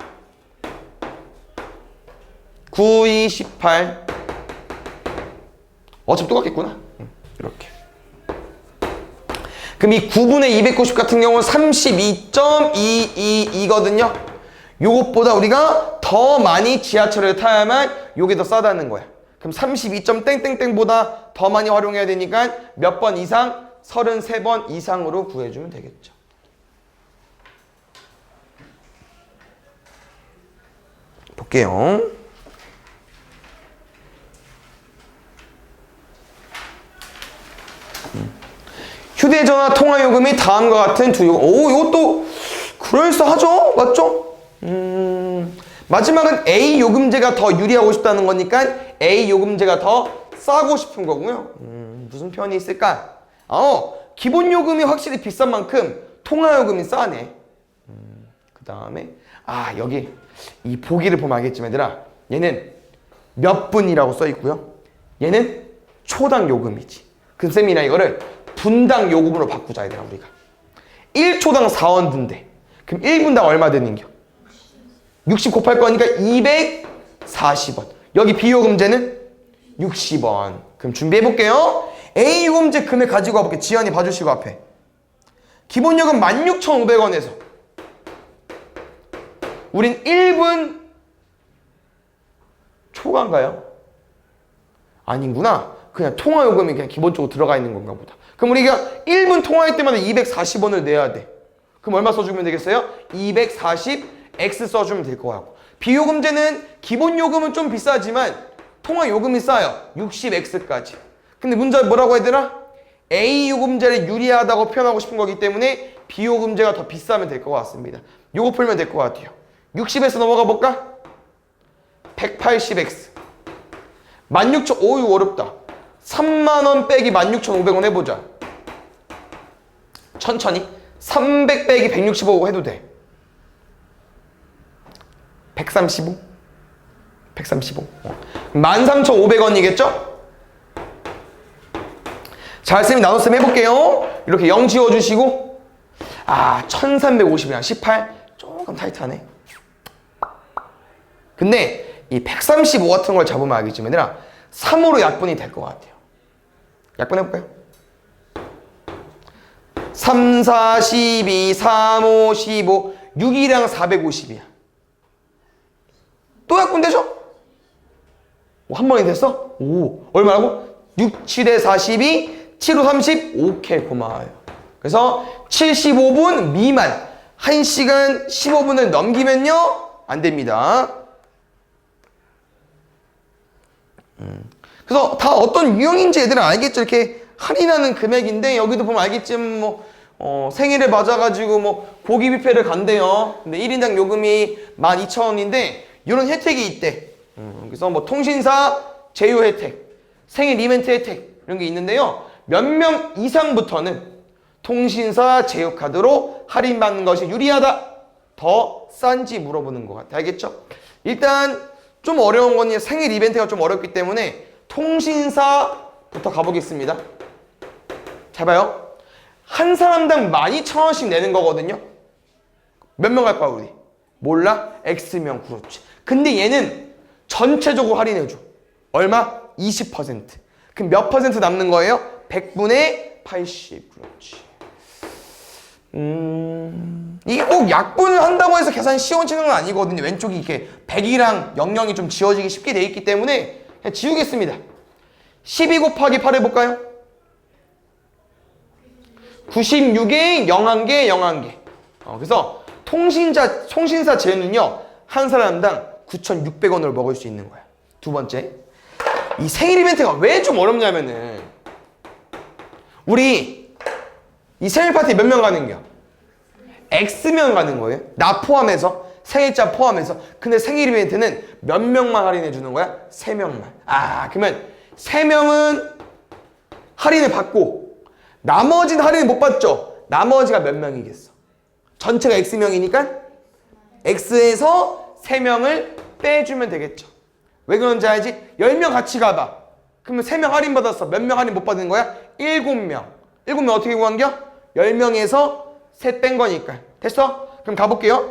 9, 28 어차피 똑같겠구나. 이렇게. 그럼 이 9분의 290 같은 경우는 32.22이거든요. 요것보다 우리가 더 많이 지하철을 타야만 요게 더 싸다는 거야. 그럼 32.땡땡땡보다 더 많이 활용해야 되니까 몇 번 이상? 33번 이상으로 구해주면 되겠죠. 볼게요. 휴대전화 통화요금이 다음과 같은 두 요금. 오, 이것도 그럴싸하죠? 맞죠? 마지막은 A 요금제가 더 유리하고 싶다는 거니까 A 요금제가 더 싸고 싶은 거고요. 무슨 표현이 있을까? 기본 요금이 확실히 비싼 만큼 통화요금이 싸네. 그 다음에 여기 이 보기를 보면 알겠지만 얘들아, 얘는 몇 분이라고 써 있고요. 얘는 초당 요금이지. 그 쌤이나 이거를 분당 요금으로 바꾸자 얘들아 우리가. 1초당 4원 든대. 그럼 1분당 얼마 드는겨? 60 곱할 거니까 240원. 여기 비요금제는 60원. 그럼 준비해 볼게요. A 요금제 금액 가지고 와볼게. 지연이 봐주시고 앞에. 기본 요금 16,500원에서 우린 1분 초과인가요? 아닌구나. 그냥 통화요금이 그냥 기본적으로 들어가 있는 건가 보다. 그럼 우리가 1분 통화할 때마다 240원을 내야 돼. 그럼 얼마 써주면 되겠어요? 240x 써주면 될 거 같고. 비요금제는 기본 요금은 좀 비싸지만 통화 요금이 싸요. 60x까지. 근데 문제 뭐라고 해야 되나? A 요금제를 유리하다고 표현하고 싶은 거기 때문에 비요금제가 더 비싸면 될 것 같습니다. 요거 풀면 될 것 같아요. 60에서 넘어가 볼까? 180x 16,000 오유 어렵다. 3만원 빼기 16,500원 해보자. 천천히 300 빼기 165 해도 돼. 135 135 13,500원이겠죠? 자, 쌤이 나눗셈 해볼게요. 이렇게 0 지워주시고 1350이랑 18 조금 타이트하네. 근데 이 135 같은 걸 잡으면 알겠지만 얘들아 3으로 약분이 될 것 같아요. 약분해볼까요? 3, 4, 12, 3, 5, 15 6이랑 450이야. 또 약분되죠? 한 번에 됐어? 오, 얼마라고? 6, 7에 42, 7, 5, 30 오케이, 고마워요. 그래서 75분 미만 1시간 15분을 넘기면요 안 됩니다. 그래서 다 어떤 유형인지 애들은 알겠죠. 이렇게 할인하는 금액인데 여기도 보면 알겠지만 생일을 맞아가지고 고기 뷔페를 간대요. 근데 1인당 요금이 12,000원인데 이런 혜택이 있대. 그래서 통신사 제휴 혜택, 생일 이벤트 혜택 이런 게 있는데요. 몇 명 이상부터는 통신사 제휴 카드로 할인받는 것이 유리하다. 더 싼지 물어보는 것 같아. 알겠죠? 일단 좀 어려운 건 생일 이벤트가 좀 어렵기 때문에 통신사부터 가보겠습니다. 잘 봐요. 한 사람당 12,000원씩 내는 거거든요. 몇 명 갈 거야 우리? 몰라? X명. 그렇지. 근데 얘는 전체적으로 할인해줘. 얼마? 20%. 그럼 몇 퍼센트 남는 거예요? 100분의 80. 그렇지. 이게 꼭 약분을 한다고 해서 계산이 쉬워지는 건 아니거든요. 왼쪽이 이렇게 100이랑 00이 좀 지워지기 쉽게 돼 있기 때문에 그냥 지우겠습니다. 12 곱하기 8 해볼까요? 96에 0개, 0개. 그래서 통신사 제휴는요 한 사람당 9,600원을 먹을 수 있는 거야. 두 번째, 이 생일 이벤트가 왜 좀 어렵냐면은 우리 이 생일 파티 몇 명 가는 거야? X명 가는 거예요. 나 포함해서 생일자 포함해서. 근데 생일 이벤트는 몇 명만 할인해 주는 거야? 3명만. 아, 그러면 3명은 할인을 받고 나머지는 할인을 못 받죠? 나머지가 몇 명이겠어? 전체가 X명이니까 X에서 3명을 빼주면 되겠죠. 왜 그런지 알지? 10명 같이 가봐. 그러면 3명 할인 받았어. 몇 명 할인 못 받는 거야? 7명. 7명 어떻게 구한겨? 10명에서 3 뺀 거니까. 됐어? 그럼 가볼게요.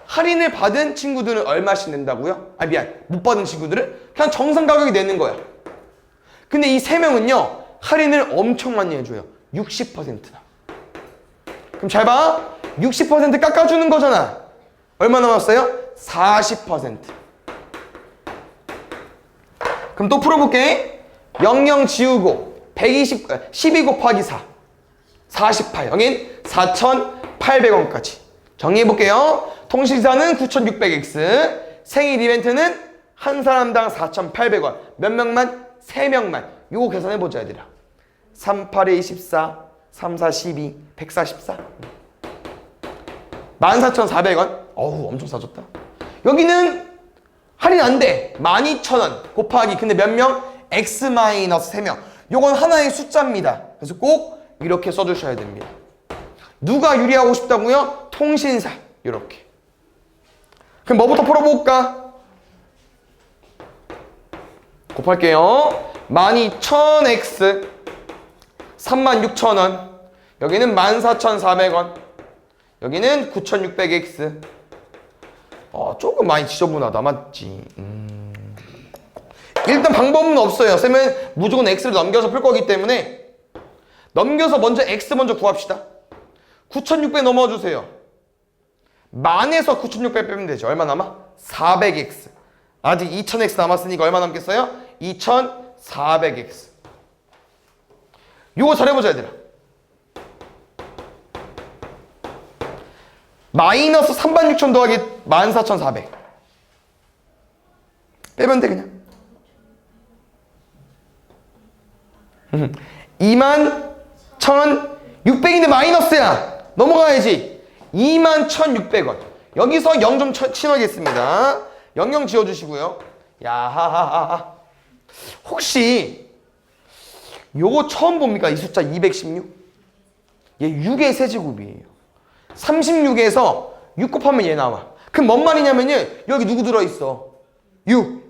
할인을 받은 친구들은 얼마씩 낸다고요? 아, 미안. 못 받은 친구들은 그냥 정상 가격이 내는 거야. 근데 이 3명은요 할인을 엄청 많이 해줘요. 60%나. 그럼 잘 봐. 60% 깎아주는 거잖아. 얼마 남았어요? 40%. 그럼 또 풀어볼게. 00 지우고 12 곱하기 4 48. 여긴 4,800원까지. 정리해볼게요. 통신사는 9,600X. 생일 이벤트는 한 사람당 4,800원. 몇 명만? 3명만. 요거 계산해보자 얘들아. 3, 8에 24, 3, 4, 12, 144. 14,400원. 어우, 엄청 싸졌다. 여기는 할인 안 돼. 12,000원 곱하기. 근데 몇 명? X-3명. 요건 하나의 숫자입니다. 그래서 꼭 이렇게 써주셔야 됩니다. 누가 유리하고 싶다고요? 통신사. 이렇게. 그럼 뭐부터 풀어볼까? 곱할게요. 12,000X 36,000원. 여기는 14,400원. 여기는 9,600X. 조금 많이 지저분하다. 맞지? 일단 방법은 없어요. 쌤은 무조건 X를 넘겨서 풀 거기 때문에 넘겨서 먼저 X 먼저 구합시다. 9,600 넘어주세요. 만에서 9,600 빼면 되죠. 얼마 남아? 400X. 아직 2,000X 남았으니까 얼마 남겠어요? 2,400X. 요거 잘해보자 얘들아. 마이너스 36,000 더하기 14,400 빼면 돼 그냥. 21,600인데 마이너스야. 넘어가야지. 21,600원. 여기서 0 좀 치워야겠습니다. 00 지워주시고요. 야하하하. 혹시 요거 처음 봅니까? 이 숫자 216? 얘 6의 세제곱이에요. 36에서 6 곱하면 얘 나와. 그럼 뭔 말이냐면요. 여기 누구 들어있어? 6.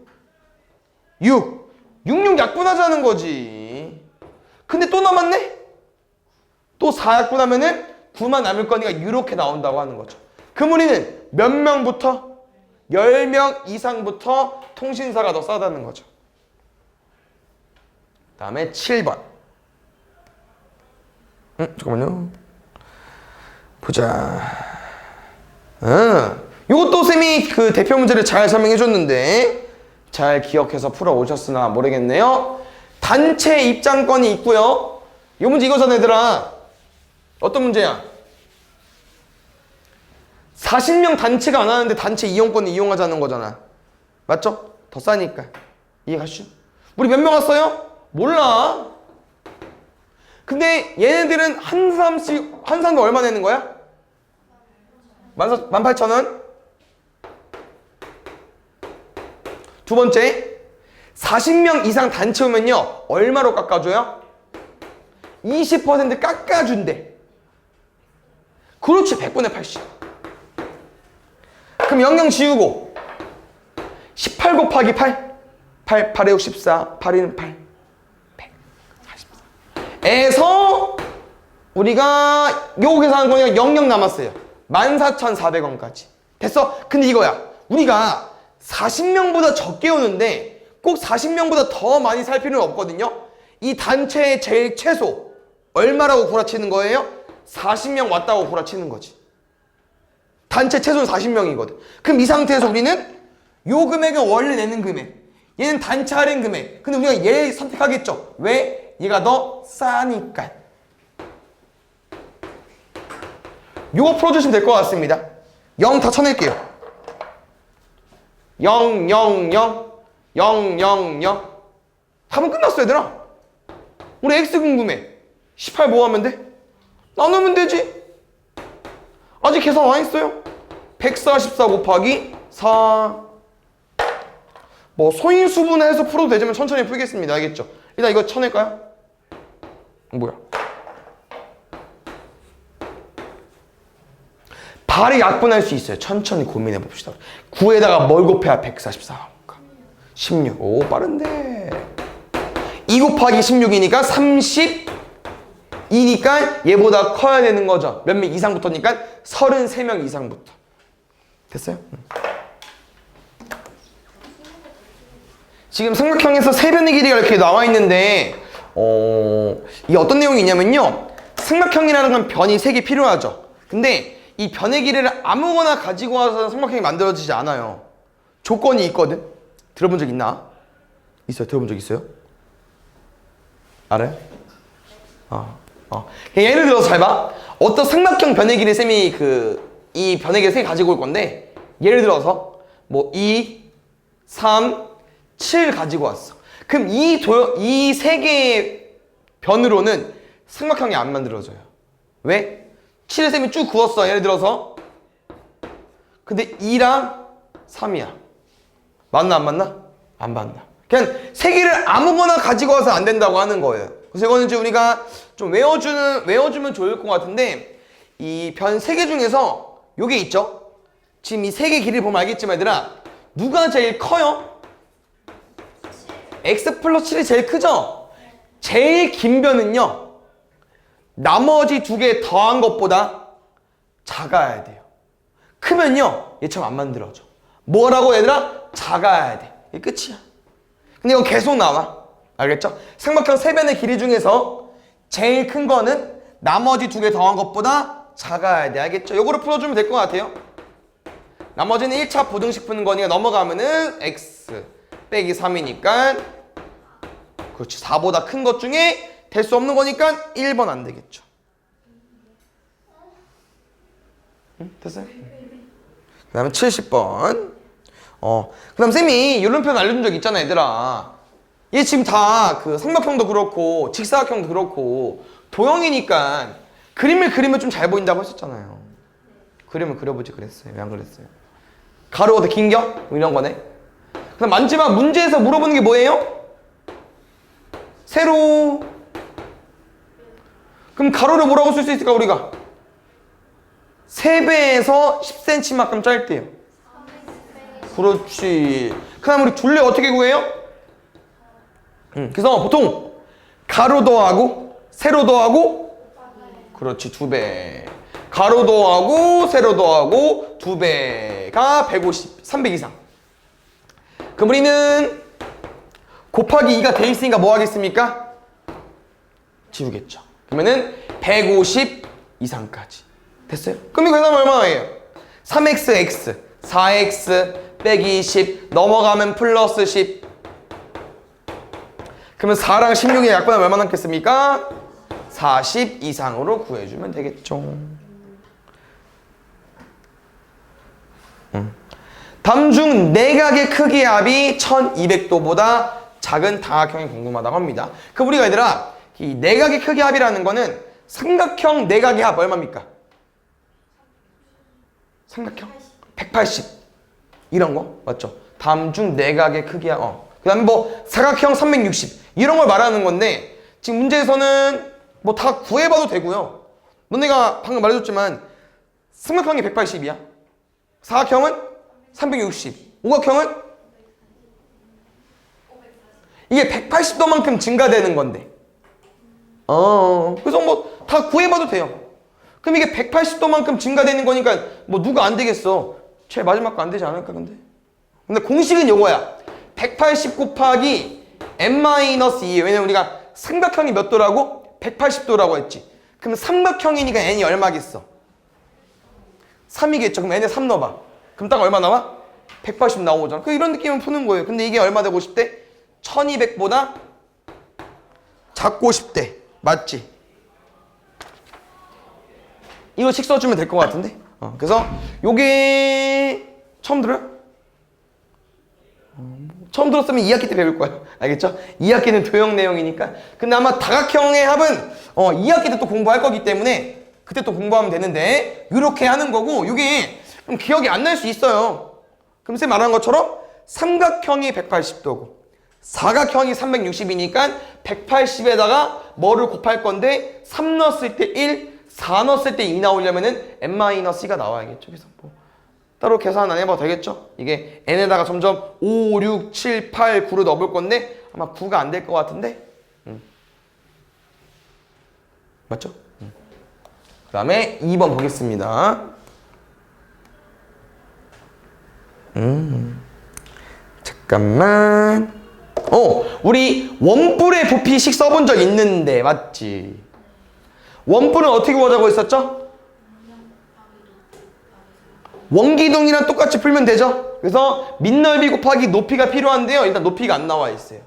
66 약분하자는 거지. 근데 또 남았네? 또 4 약분하면은 9만 남을 거니까 이렇게 나온다고 하는 거죠. 그럼 우리는 몇 명부터? 10명 이상부터 통신사가 더 싸다는 거죠. 다음에 7번. 잠깐만요. 보자. 요것도 쌤이 그 대표 문제를 잘 설명해 줬는데 잘 기억해서 풀어 오셨으나 모르겠네요. 단체 입장권이 있고요. 요 문제 이거잖아 얘들아. 어떤 문제야? 40명 단체가 안 하는데 단체 이용권을 이용하자는 거잖아. 맞죠? 더 싸니까. 이해가시죠? 우리 몇 명 왔어요? 몰라. 근데 얘네들은 한 사람씩, 한 사람도 얼마 내는 거야? 18,000원. 두 번째, 40명 이상 단체 오면요 얼마로 깎아줘요? 20% 깎아준대. 그렇지. 100분의 80. 그럼 00 지우고 18 곱하기 8 8에 64 8에는 8 144 에서 우리가 요거 계산한 거니까 00 남았어요. 14,400원까지 됐어? 근데 이거야. 우리가 40명보다 적게 오는데 꼭 40명보다 더 많이 살 필요는 없거든요. 이 단체의 제일 최소 얼마라고 구라치는 거예요? 40명 왔다고 구라치는 거지. 단체 최소는 40명이거든. 그럼 이 상태에서 우리는 요 금액은 원래 내는 금액, 얘는 단체 할인 금액. 근데 우리가 얘 선택하겠죠. 왜? 얘가 더 싸니까. 요거 풀어주시면 될 것 같습니다. 0 다 쳐낼게요. 0, 0, 0, 0, 0, 0. 답은 끝났어 얘들아. 우리 x 궁금해. 18 뭐 하면 돼? 나누면 되지. 아직 계산 안 했어요. 144 곱하기 4. 뭐 소인수분해서 풀어도 되지만 천천히 풀겠습니다. 알겠죠? 일단 이거 쳐낼까요? 뭐야? 발이 약분할 수 있어요. 천천히 고민해 봅시다. 9에다가 뭘 곱해야 144 나올까? 16. 오, 빠른데. 2 곱하기 16이니까 32니까 얘보다 커야 되는 거죠. 몇 명 이상부터니까 33명 이상부터. 됐어요? 지금 삼각형에서 세 변의 길이가 이렇게 나와 있는데 이게 어떤 내용이 있냐면요. 삼각형이라는 건 변이 3개 필요하죠. 근데 이 변의 길이를 아무거나 가지고 와서 삼각형이 만들어지지 않아요. 조건이 있거든. 들어본 적 있나? 있어요. 들어본 적 있어요? 알아요? 예를 들어서 잘 봐. 어떤 삼각형 변의 길이 쌤이 이 변의 길이 3개 가지고 올 건데 예를 들어서 뭐 2, 3, 7 가지고 왔어. 그럼 이 3개의 변으로는 삼각형이 안 만들어져요. 왜? 7을 쌤이 쭉 그었어. 예를 들어서. 근데 2랑 3이야. 맞나 안 맞나? 안 맞나. 그냥 3개를 아무거나 가지고 와서 안 된다고 하는 거예요. 그래서 이거는 이제 우리가 좀 외워주면 좋을 것 같은데 이 변 3개 중에서 요게 있죠? 지금 이 3개 길이를 보면 알겠지만 얘들아 누가 제일 커요? x 플러스 7이 제일 크죠? 제일 긴 변은요 나머지 2개 더한 것보다 작아야 돼요. 크면요 얘처럼 안 만들어져. 뭐라고 얘들아? 작아야 돼. 이게 끝이야. 근데 이거 계속 나와. 알겠죠? 삼각형 3변의 길이 중에서 제일 큰 거는 나머지 2개 더한 것보다 작아야 돼. 알겠죠? 요거를 풀어주면 될 것 같아요. 나머지는 1차 부등식 푸는 거니까 넘어가면은 x 빼기 3이니까 그렇지. 4보다 큰 것 중에 될 수 없는 거니까 1번 안 되겠죠. 됐어요? 그 다음에 70번. 그 다음 쌤이 이런 표현 알려준 적 있잖아 얘들아. 얘 지금 다 그 삼각형도 그렇고 직사각형도 그렇고 도형이니까 그림을 그리면 좀 잘 보인다고 했었잖아요. 그림을 그려보지 그랬어요. 왜 안 그랬어요? 가로가 더 긴겨? 뭐 이런 거네. 그럼 마지막 문제에서 물어보는 게 뭐예요? 세로. 그럼 가로를 뭐라고 쓸 수 있을까 우리가? 3배에서 10cm만큼 짧대요. 그렇지. 그 다음 우리 둘레 어떻게 구해요? 그래서 보통 가로 더하고 세로 더하고 그렇지 2배. 가로 더하고 세로 더하고 2배가 150, 300 이상. 그럼 우리는 곱하기 2가 돼 있으니까 뭐 하겠습니까? 지우겠죠. 그러면은 150 이상까지. 됐어요? 그럼 이거 계산하면 얼마예요? 3xx, 4x 빼기 10 넘어가면 플러스 10. 그러면 4랑 16의 약분하면 얼마 남겠습니까? 40 이상으로 구해주면 되겠죠. 다음 중 내각의 크기의 합이 1200도보다 작은 다각형이 궁금하다고 합니다. 그럼 우리가 얘들아 이 내각의 크기 합이라는 거는 삼각형 내각의 합 얼마입니까? 삼각형 180 이런 거 맞죠? 다음 중 내각의 크기 합 그 다음에 뭐 사각형 360 이런 걸 말하는 건데 지금 문제에서는 뭐 다 구해봐도 되고요. 너네가 방금 말해줬지만 삼각형이 180이야. 사각형은 360 오각형은 이게 180도만큼 증가되는 건데 그래서 뭐 다 구해봐도 돼요. 그럼 이게 180도만큼 증가되는 거니까 뭐 누가 안 되겠어. 제일 마지막 거 안 되지 않을까 근데 공식은 요거야. 180 곱하기 n-2. 왜냐면 우리가 삼각형이 몇 도라고? 180도라고 했지. 그럼 삼각형이니까 n이 얼마겠어? 3이겠죠. 그럼 n에 3 넣어봐. 그럼 딱 얼마 나와? 180 나오잖아. 이런 느낌은 푸는 거예요. 근데 이게 얼마 되고 싶대? 1200보다 작고 싶대. 맞지? 이거씩 써주면 될 것 같은데? 그래서 요게 처음 들어요? 처음 들었으면 2학기 때 배울 거예요. 알겠죠? 2학기는 교형 내용이니까. 근데 아마 다각형의 합은 2학기 때 또 공부할 거기 때문에 그때 또 공부하면 되는데 이렇게 하는 거고 이게 좀 기억이 안 날 수 있어요. 그럼 쌤 말한 것처럼 삼각형이 180도고 사각형이 360이니까 180에다가 뭐를 곱할 건데 3 넣었을 때 1, 4 넣었을 때 2 나오려면은 n-2가 나와야겠죠. 그래서 뭐 따로 계산 안 해봐도 되겠죠? 이게 n에다가 점점 5, 6, 7, 8, 9를 넣어볼 건데 아마 9가 안 될 것 같은데 맞죠? 그 다음에 2번 보겠습니다. 잠깐만. 우리 원뿔의 부피식 써본 적 있는데 맞지? 원뿔은 어떻게 구하자고 했었죠? 원기둥이랑 똑같이 풀면 되죠? 그래서 밑넓이 곱하기 높이가 필요한데요. 일단 높이가 안 나와 있어요.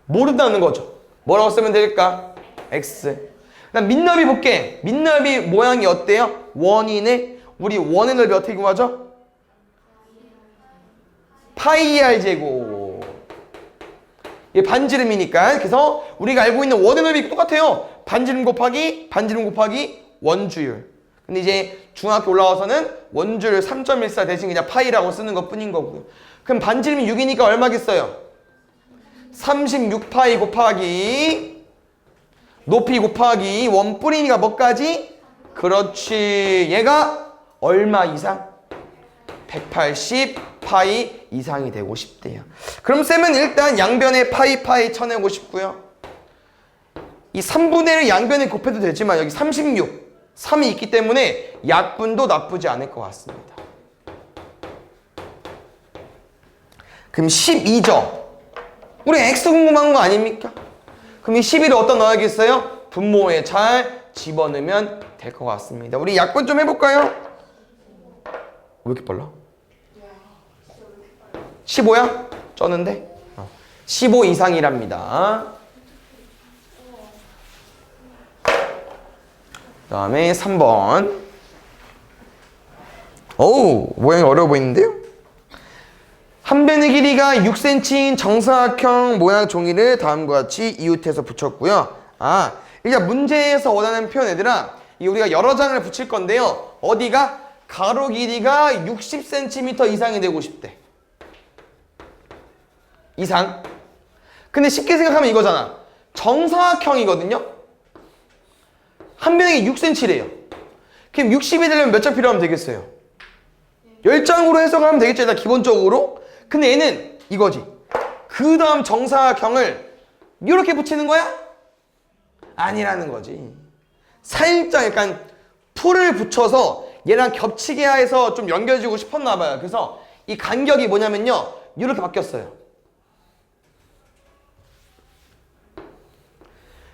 모른다는 거죠. 뭐라고 쓰면 될까? x. 그다음 밑넓이 볼게. 밑넓이 모양이 어때요? 원이네. 우리 원의 넓이 어떻게 구하죠? 파이 r 제곱. 이게 반지름이니까. 그래서 우리가 알고 있는 원의 넓이 똑같아요. 반지름 곱하기 원주율. 근데 이제 중학교 올라와서는 원주율 3.14 대신 그냥 파이라고 쓰는 것 뿐인 거고요. 그럼 반지름이 6이니까 얼마겠어요? 36파이 곱하기 높이 곱하기 원뿔이니까 뭐까지? 그렇지. 얘가 얼마 이상? 180파이 이상이 되고 싶대요. 그럼 쌤은 일단 양변에 파이 쳐내고 싶고요. 이 3분의 1을 양변에 곱해도 되지만 여기 36 3이 있기 때문에 약분도 나쁘지 않을 것 같습니다. 그럼 12죠. 우리 x 궁금한 거 아닙니까? 그럼 이 12를 어디다 넣어야겠어요? 분모에 잘 집어넣으면 될 것 같습니다. 우리 약분 좀 해볼까요? 왜 이렇게 빨라? 15야? 쩌는데? 15 이상이랍니다. 그 다음에 3번. 어우, 모양이 어려워 보이는데요? 한 변의 길이가 6cm인 정사각형 모양 종이를 다음과 같이 이웃해서 붙였고요. 일단 문제에서 원하는 표현 얘들아, 이 우리가 여러 장을 붙일 건데요. 어디가? 가로 길이가 60cm 이상이 되고 싶대. 이상. 근데 쉽게 생각하면 이거잖아. 정사각형이거든요. 한 변의 길이 6cm래요. 그럼 60이 되려면 몇 장 필요하면 되겠어요? 10장으로 해석을 하면 되겠죠, 일단 기본적으로. 근데 얘는 이거지. 그 다음 정사각형을 이렇게 붙이는 거야? 아니라는 거지. 살짝 약간 풀을 붙여서 얘랑 겹치게 해서 좀 연결해주고 싶었나 봐요. 그래서 이 간격이 뭐냐면요, 이렇게 바뀌었어요.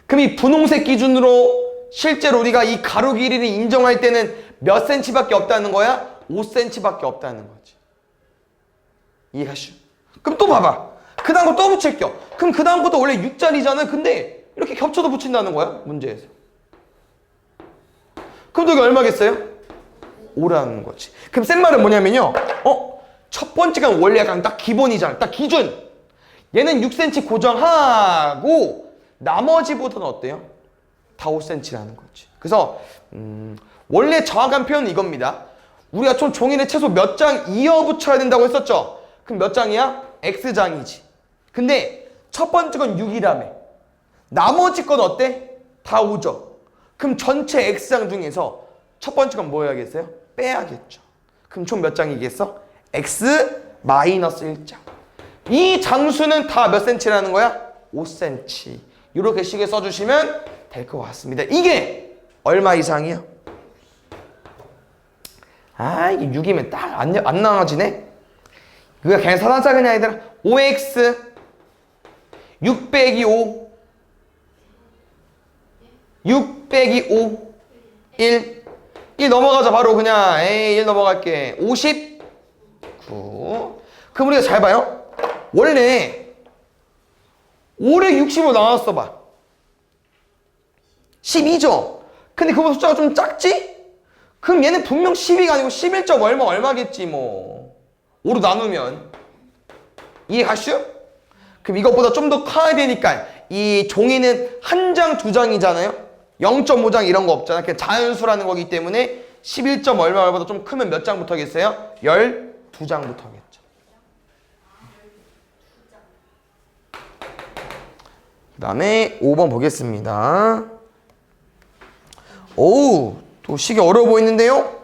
그럼 이 분홍색 기준으로 실제로 우리가 이 가로 길이를 인정할 때는 몇 cm밖에 없다는 거야? 5cm밖에 없다는 거지. 이해하시죠? 그럼 또 봐봐. 그 다음 거 또 붙일게요. 그럼 그 다음 것도 원래 6짜리잖아. 근데 이렇게 겹쳐도 붙인다는 거야, 문제에서. 그럼 여기 얼마겠어요? 5라는 거지. 그럼 센 말은 뭐냐면요. 첫 번째가 원래 약간 딱 기본이잖아. 딱 기준. 얘는 6cm 고정하고 나머지보다는 어때요? 다 5cm라는 거지. 그래서 원래 정확한 표현은 이겁니다. 우리가 좀 종이를 최소 몇 장 이어 붙여야 된다고 했었죠? 그럼 몇 장이야? X장이지. 근데 첫 번째 건 6이라며. 나머지 건 어때? 다 5죠. 그럼 전체 X장 중에서 첫 번째 건 뭐 해야겠어요? 빼야겠죠. 그럼 총 몇 장이겠어? X-1장. 이 장수는 다 몇 cm라는 거야? 5cm. 이렇게 식에 써주시면 될 것 같습니다. 이게 얼마 이상이요? 이게 6이면 딱 안 나눠지네? 그게 그냥 사단자 그냥 얘들아. 5x 6 빼기 5 6 빼기 5 1 넘어가자. 바로 그냥 1 넘어갈게. 59. 그럼 우리가 잘 봐요. 원래 5를 60으로 나눴어 봐. 12죠? 근데 그거 숫자가 좀 작지? 그럼 얘는 분명 12가 아니고 11점 얼마겠지 뭐. 5로 나누면. 이해가슈? 그럼 이것보다 좀 더 커야 되니까 이 종이는 한 장, 두 장이잖아요. 0.5장 이런 거 없잖아. 그냥 자연수라는 거기 때문에 11점 얼마보다 좀 크면 몇 장 붙어겠어요? 12장 붙어겠죠. 그 다음에 5번 보겠습니다. 오우, 또 시계 어려워 보이는데요?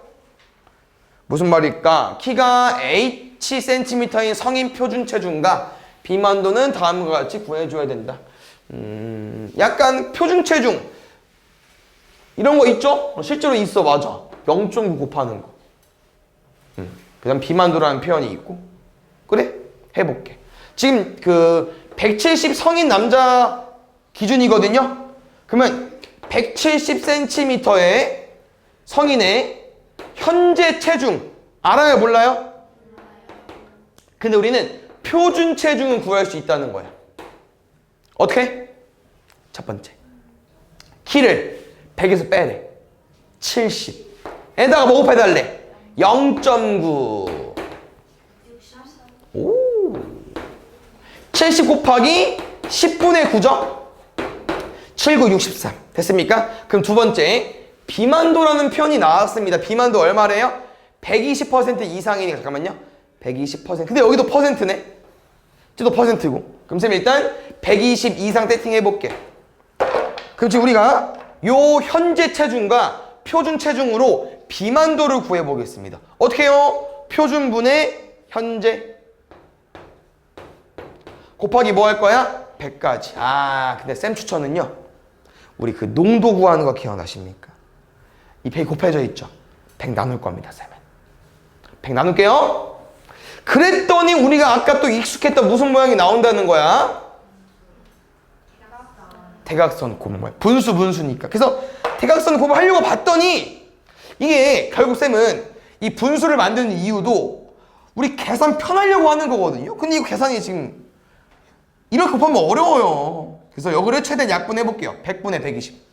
무슨 말일까? 키가 Hcm인 성인 표준 체중과 비만도는 다음과 같이 구해줘야 된다. 약간 표준 체중 이런 거 있죠? 실제로 있어, 맞아. 0.9 곱하는 거. 그 다음 비만도라는 표현이 있고. 그래? 해볼게. 지금 그 170 성인 남자 기준이거든요. 그러면 170cm의 성인의 현재 체중 알아요, 몰라요? 근데 우리는 표준 체중은 구할 수 있다는 거야. 어떻게? 첫 번째, 키를 100에서 빼래. 70 에다가 뭐 곱해달래? 0.9. 오, 70 곱하기 10분의 9죠? 79, 63 됐습니까? 그럼 두 번째, 비만도라는 표현이 나왔습니다. 비만도 얼마래요? 120% 이상이니까 잠깐만요. 120%. 근데 여기도 퍼센트네. 쟤도 퍼센트고. 그럼 쌤 일단 120 이상 세팅해볼게. 그럼 지금 우리가 요 현재 체중과 표준 체중으로 비만도를 구해보겠습니다. 어떻게 해요? 표준분의 현재 곱하기 뭐 할 거야? 100까지. 아, 근데 쌤 추천은요, 우리 그 농도 구하는 거 기억나십니까? 이 100 곱해져 있죠? 100 나눌 겁니다, 쌤은. 100 나눌게요. 그랬더니 우리가 아까 또 익숙했던 무슨 모양이 나온다는 거야? 대각선 곱은 거야. 분수니까. 그래서 대각선 곱을 하려고 봤더니 이게 결국 쌤은 이 분수를 만드는 이유도 우리 계산 편하려고 하는 거거든요. 근데 이거 계산이 지금 이렇게 곱하면 어려워요. 그래서 여기를 최대한 약분해볼게요. 100분의 120.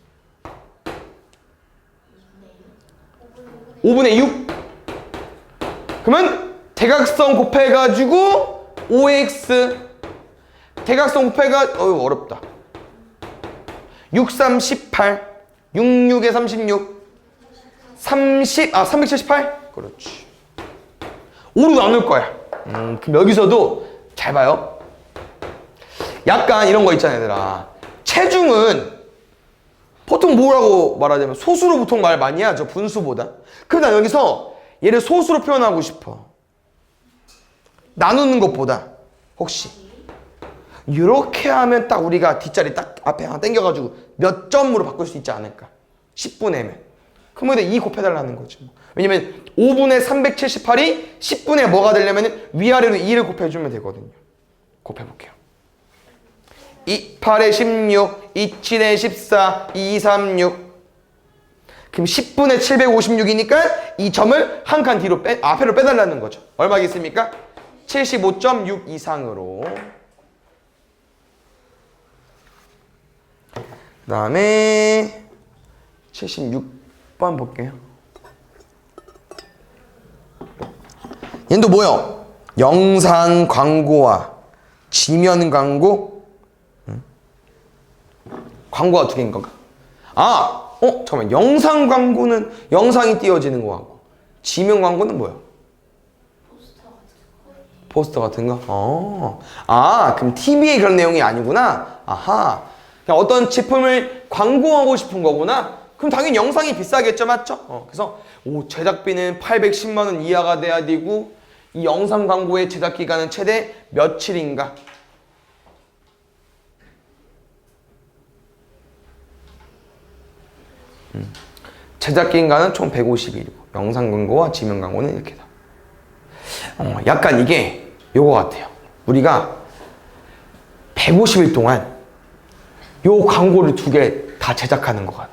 5분의 6. 그러면 대각선 곱해가지고 5x. 대각선 곱해가 어렵다. 6, 3, 18. 6, 6에 36. 378? 그렇지. 5로 나눌 거야. 그럼 여기서도 잘 봐요. 약간 이런 거 있잖아, 얘들아. 체중은 보통 뭐라고 말하자면 소수로 보통 말 많이 하죠, 분수보다. 그럼 난 여기서 얘를 소수로 표현하고 싶어. 나누는 것보다. 혹시 이렇게 하면 딱 우리가 뒷자리 딱 앞에 하나 당겨가지고 몇 점으로 바꿀 수 있지 않을까? 10분의면. 그러면 2 곱해달라는 거지. 왜냐면 5분의 378이 10분의 뭐가 되려면 위아래로 2를 곱해주면 되거든요. 곱해볼게요. 2, 8에 16, 2, 7에 14, 2, 36. 그럼 10분의 756이니까 이 점을 한 칸 뒤로 앞으로 빼달라는 거죠. 얼마겠습니까? 75.6 이상으로. 그 다음에 76번 볼게요. 얘도 뭐요? 영상 광고와 지면 광고. 광고가 두 개인 건가? 잠깐만. 영상 광고는 영상이 띄어지는 거 같고, 지면 광고는 뭐야? 포스터 같은 거? 그럼 TV에 그런 내용이 아니구나. 아하. 그냥 어떤 제품을 광고하고 싶은 거구나. 그럼 당연히 영상이 비싸겠죠, 맞죠? 그래서 제작비는 810만 원 이하가 돼야 되고, 이 영상 광고의 제작 기간은 최대 며칠인가? 제작 기간은 총 150일이고, 영상 광고와 지면 광고는 이렇게다. 약간 이게 요거 같아요. 우리가 150일 동안 요 광고를 2개 다 제작하는 것 같아.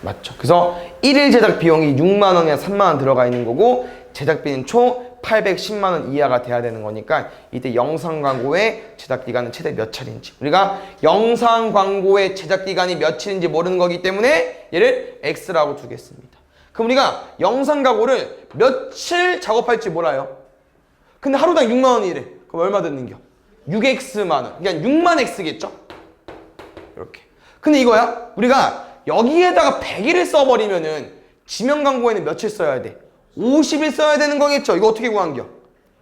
맞죠? 그래서 1일 제작 비용이 6만 원이나 3만 원 들어가 있는 거고, 제작비는 총 810만 원 이하가 돼야 되는 거니까 이때 영상 광고의 제작 기간은 최대 몇 차례인지, 우리가 영상 광고의 제작 기간이 며칠인지 모르는 거기 때문에 얘를 X라고 두겠습니다. 그럼 우리가 영상 광고를 며칠 작업할지 몰라요. 근데 하루당 6만 원이래. 그럼 얼마 드는겨? 6x만 원. 그러니까 6만 x겠죠? 이렇게. 근데 이거야. 우리가 여기에다가 100일을 써버리면은 지명 광고에는 며칠 써야 돼? 50일 써야 되는 거겠죠? 이거 어떻게 구한겨?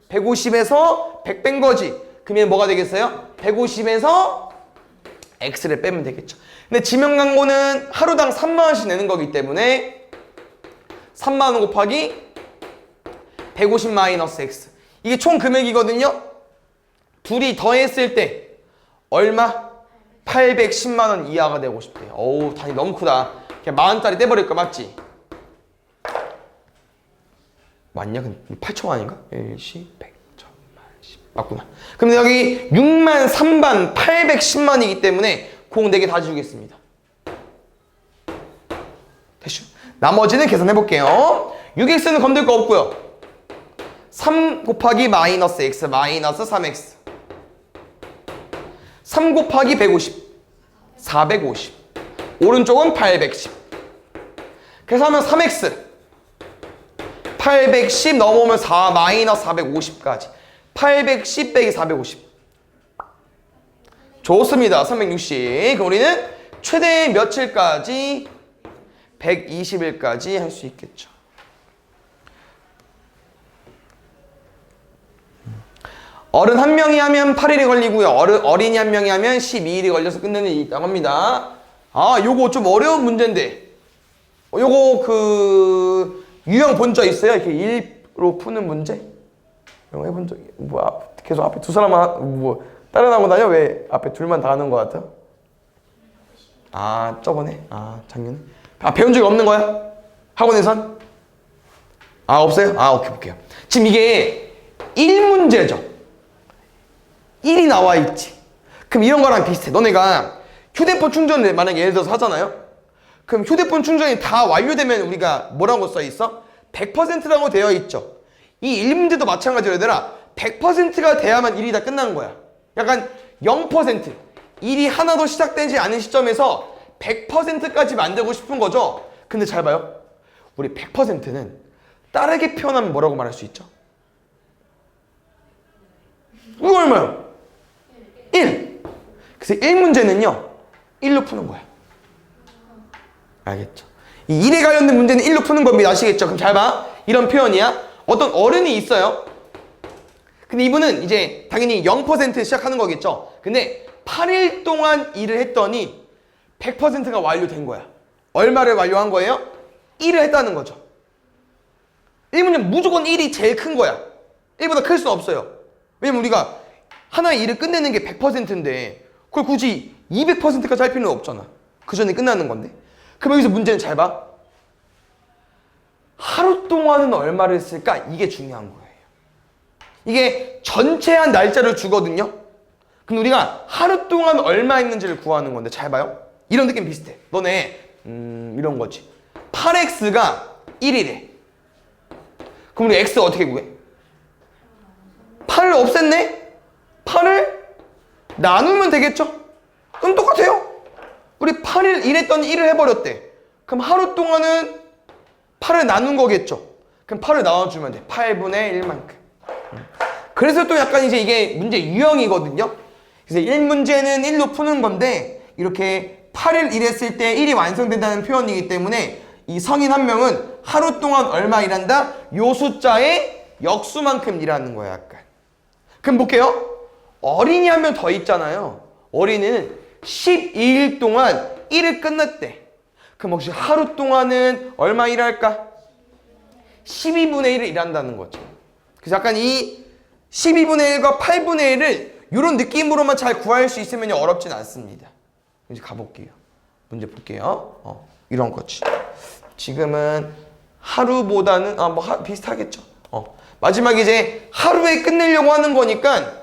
150에서 100 뺀 거지. 그러면 뭐가 되겠어요? 150에서 x를 빼면 되겠죠. 근데 지명 광고는 하루당 3만 원씩 내는 거기 때문에 3만 원 곱하기 150 마이너스 x. 이게 총 금액이거든요. 둘이 더했을 때 얼마? 810만 원 이하가 되고 싶대요. 어우, 단위 너무 크다. 그냥 만 원짜리 떼버릴 거 맞지? 맞냐? 근데 8천 아닌가? 1시 100 1000만 10 맞구나. 그럼 여기 6만 3반 810만이기 때문에 공 4개 다 지우겠습니다. 됐죠? 나머지는 계산해 볼게요. 6x는 건들 거 없고요. 3 곱하기 마이너스 x 마이너스 3x 3 곱하기 150 450 오른쪽은 810 그래서 하면 3x 810 넘어오면 4 마이너스 450까지 810 빼기 450 좋습니다. 360 그럼 우리는 최대 며칠까지 120일까지 할 수 있겠죠. 어른 한 명이 하면 8일이 걸리고요. 어린이 한 명이 하면 12일이 걸려서 끝내는 일이 있다고 합니다. 아, 요거 좀 어려운 문제인데. 요거 유형 본 적 있어요? 이렇게 1로 푸는 문제? 이거 해본 적, 계속 앞에 두 사람만, 따라 나오고 다녀? 왜 앞에 둘만 다 하는 것 같아? 아, 저번에? 아, 작년에? 아, 배운 적이 없는 거야? 학원에선? 아, 없어요? 아, 오케이, 볼게요. 지금 이게 1문제죠. 1이 나와 있지. 그럼 이런 거랑 비슷해. 너네가 휴대폰 충전을 만약에 예를 들어서 하잖아요. 그럼 휴대폰 충전이 다 완료되면 우리가 뭐라고 써 있어? 100%라고 되어 있죠. 이 1문제도 마찬가지로 얘들아 100%가 돼야만 1이 다 끝난 거야. 약간 0% 1이 하나도 시작되지 않은 시점에서 100%까지 만들고 싶은 거죠. 근데 잘 봐요. 우리 100%는 다르게 표현하면 뭐라고 말할 수 있죠? 이거 얼마야? 1. 그래서 1문제는요 1로 푸는 거야. 알겠죠? 이 1에 관련된 문제는 1로 푸는 겁니다. 아시겠죠? 그럼 잘 봐. 이런 표현이야. 어떤 어른이 있어요. 근데 이분은 이제 당연히 0% 시작하는 거겠죠. 근데 8일 동안 일을 했더니 100%가 완료된 거야. 얼마를 완료한 거예요? 1을 했다는 거죠. 1문제는 무조건 1이 제일 큰 거야. 1보다 클 수는 없어요. 왜냐면 우리가 하나의 일을 끝내는 게 100%인데 그걸 굳이 200%까지 할 필요는 없잖아. 그 전에 끝나는 건데. 그럼 여기서 문제는 잘 봐. 하루 동안은 얼마를 쓸까? 이게 중요한 거예요. 이게 전체 한 날짜를 주거든요. 그럼 우리가 하루 동안 얼마 했는지를 구하는 건데 잘 봐요. 이런 느낌 비슷해. 너네 이런 거지. 8x가 1이래. 그럼 우리 x 어떻게 구해? 8을 없앴네? 8을 나누면 되겠죠? 그럼 똑같아요. 우리 8일 일했더니 1을 해버렸대. 그럼 하루 동안은 8을 나눈 거겠죠? 그럼 8을 나눠주면 돼. 8분의 1만큼. 그래서 또 약간 이제 이게 문제 유형이거든요. 그래서 1문제는 1로 푸는 건데 이렇게 8일 일했을 때 1이 완성된다는 표현이기 때문에 이 성인 한 명은 하루 동안 얼마 일한다? 요 숫자의 역수만큼 일하는 거야, 약간. 그럼 볼게요. 어린이 한 명 더 있잖아요. 어린이는 12일 동안 일을 끝냈대. 그럼 혹시 하루 동안은 얼마 일할까? 12분의 1을 일한다는 거죠. 그래서 약간 이 12분의 1과 8분의 1을 이런 느낌으로만 잘 구할 수 있으면 어렵진 않습니다. 이제 가볼게요. 문제 볼게요. 이런 거지. 지금은 하루보다는 비슷하겠죠. 마지막에 이제 하루에 끝내려고 하는 거니까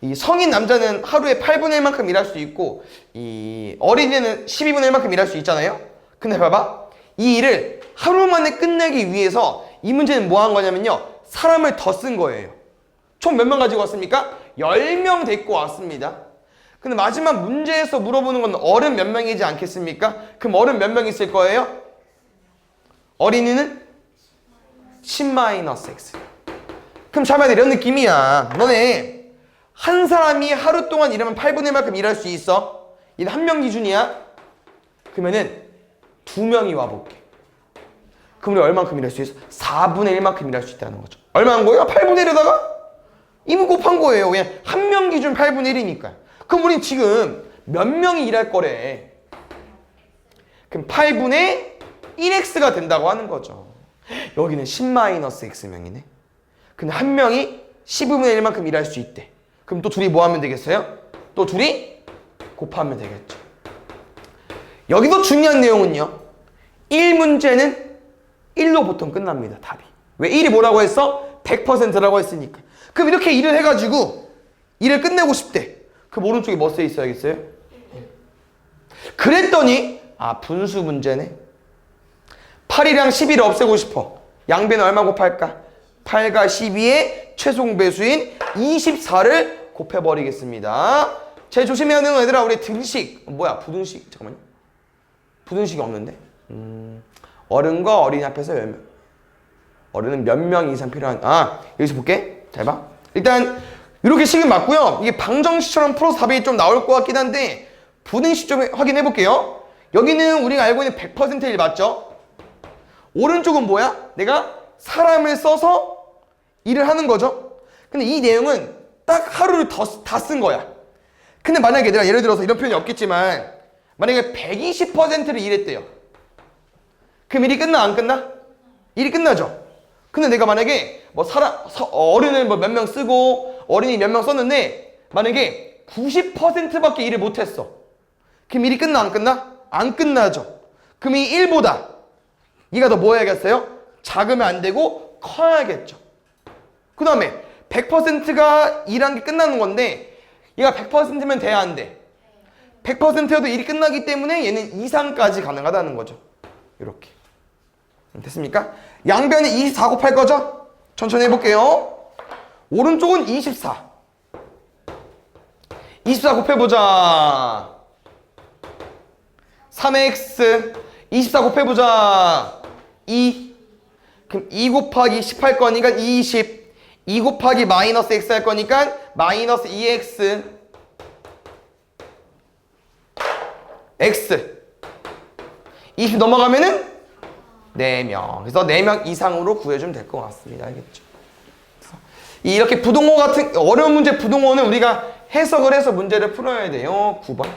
이 성인 남자는 하루에 8분의 1만큼 일할 수 있고 이 어린이는 12분의 1만큼 일할 수 있잖아요. 근데 봐봐. 이 일을 하루 만에 끝내기 위해서 이 문제는 뭐 한 거냐면요. 사람을 더 쓴 거예요. 총 몇 명 가지고 왔습니까? 10명 데리고 왔습니다. 근데 마지막 문제에서 물어보는 건 어른 몇 명이지 않겠습니까? 그럼 어른 몇 명 있을 거예요? 어린이는 10-x. 그럼 잘 봐야 돼. 이런 느낌이야. 너네 한 사람이 하루 동안 일하면 8분의 1만큼 일할 수 있어. 이는 한 명 기준이야. 그러면은 2명이 와볼게. 그럼 우리 얼만큼 일할 수 있어? 4분의 1만큼 일할 수 있다는 거죠. 얼마 한 거예요? 8분의 1에다가 2분 곱한 거예요. 그냥 한 명 기준 8분의 1이니까. 그럼 우린 지금 몇 명이 일할 거래? 그럼 8분의 1x가 된다고 하는 거죠. 여기는 10-x명이네. 근데 한 명이 10분의 1만큼 일할 수 있대. 그럼 또 둘이 뭐 하면 되겠어요? 또 둘이 곱하면 되겠죠. 여기서 중요한 내용은요. 1문제는 1로 보통 끝납니다. 답이. 왜 1이 뭐라고 했어? 100%라고 했으니까. 그럼 이렇게 일을 해가지고 일을 끝내고 싶대. 그럼 오른쪽에 뭐 써 있어야겠어요? 그랬더니 분수 문제네. 8이랑 11을 없애고 싶어. 양변은 얼마 곱할까? 8과 12의 최종 배수인 24를 곱해버리겠습니다. 제일 조심해야 하는 건 얘들아, 우리 등식. 부등식. 잠깐만요. 부등식이 없는데. 어른과 어린이 앞에서 몇 명. 어른은 몇 명 이상 필요한. 여기서 볼게. 잘 봐. 일단 이렇게 식은 맞고요. 이게 방정식처럼 풀어서 답이 좀 나올 것 같긴 한데 부등식 좀 확인해 볼게요. 여기는 우리가 알고 있는 100%일 맞죠? 오른쪽은 뭐야? 내가 사람을 써서 일을 하는 거죠. 근데 이 내용은 딱 하루를 다 쓴 거야. 근데 만약에 얘들아, 예를 들어서 이런 표현이 없겠지만 만약에 120%를 일했대요. 그럼 일이 끝나 안 끝나? 일이 끝나죠. 근데 내가 만약에 어른을 몇 명 쓰고 어린이 몇 명 썼는데 만약에 90%밖에 일을 못했어. 그럼 일이 끝나 안 끝나? 안 끝나죠. 그럼 이 1보다 얘가 더 뭐 해야겠어요? 작으면 안 되고 커야겠죠. 그 다음에 100%가 일한 게 끝나는 건데 얘가 100%면 돼야 안 돼? 100%여도 일이 끝나기 때문에 얘는 이상까지 가능하다는 거죠. 이렇게. 됐습니까? 양변에 24 곱할 거죠? 천천히 해볼게요. 오른쪽은 24. 24 곱해보자. 3x. 24 곱해보자. 2. 그럼 2 곱하기 10 할 거니까 20. 2 곱하기 마이너스 x 할 거니까 마이너스 2x. x. 20 넘어가면은 4명. 그래서 4명 이상으로 구해주면 될 것 같습니다. 알겠죠? 이렇게 부동호 같은 어려운 문제 부동호는 우리가 해석을 해서 문제를 풀어야 돼요. 9번.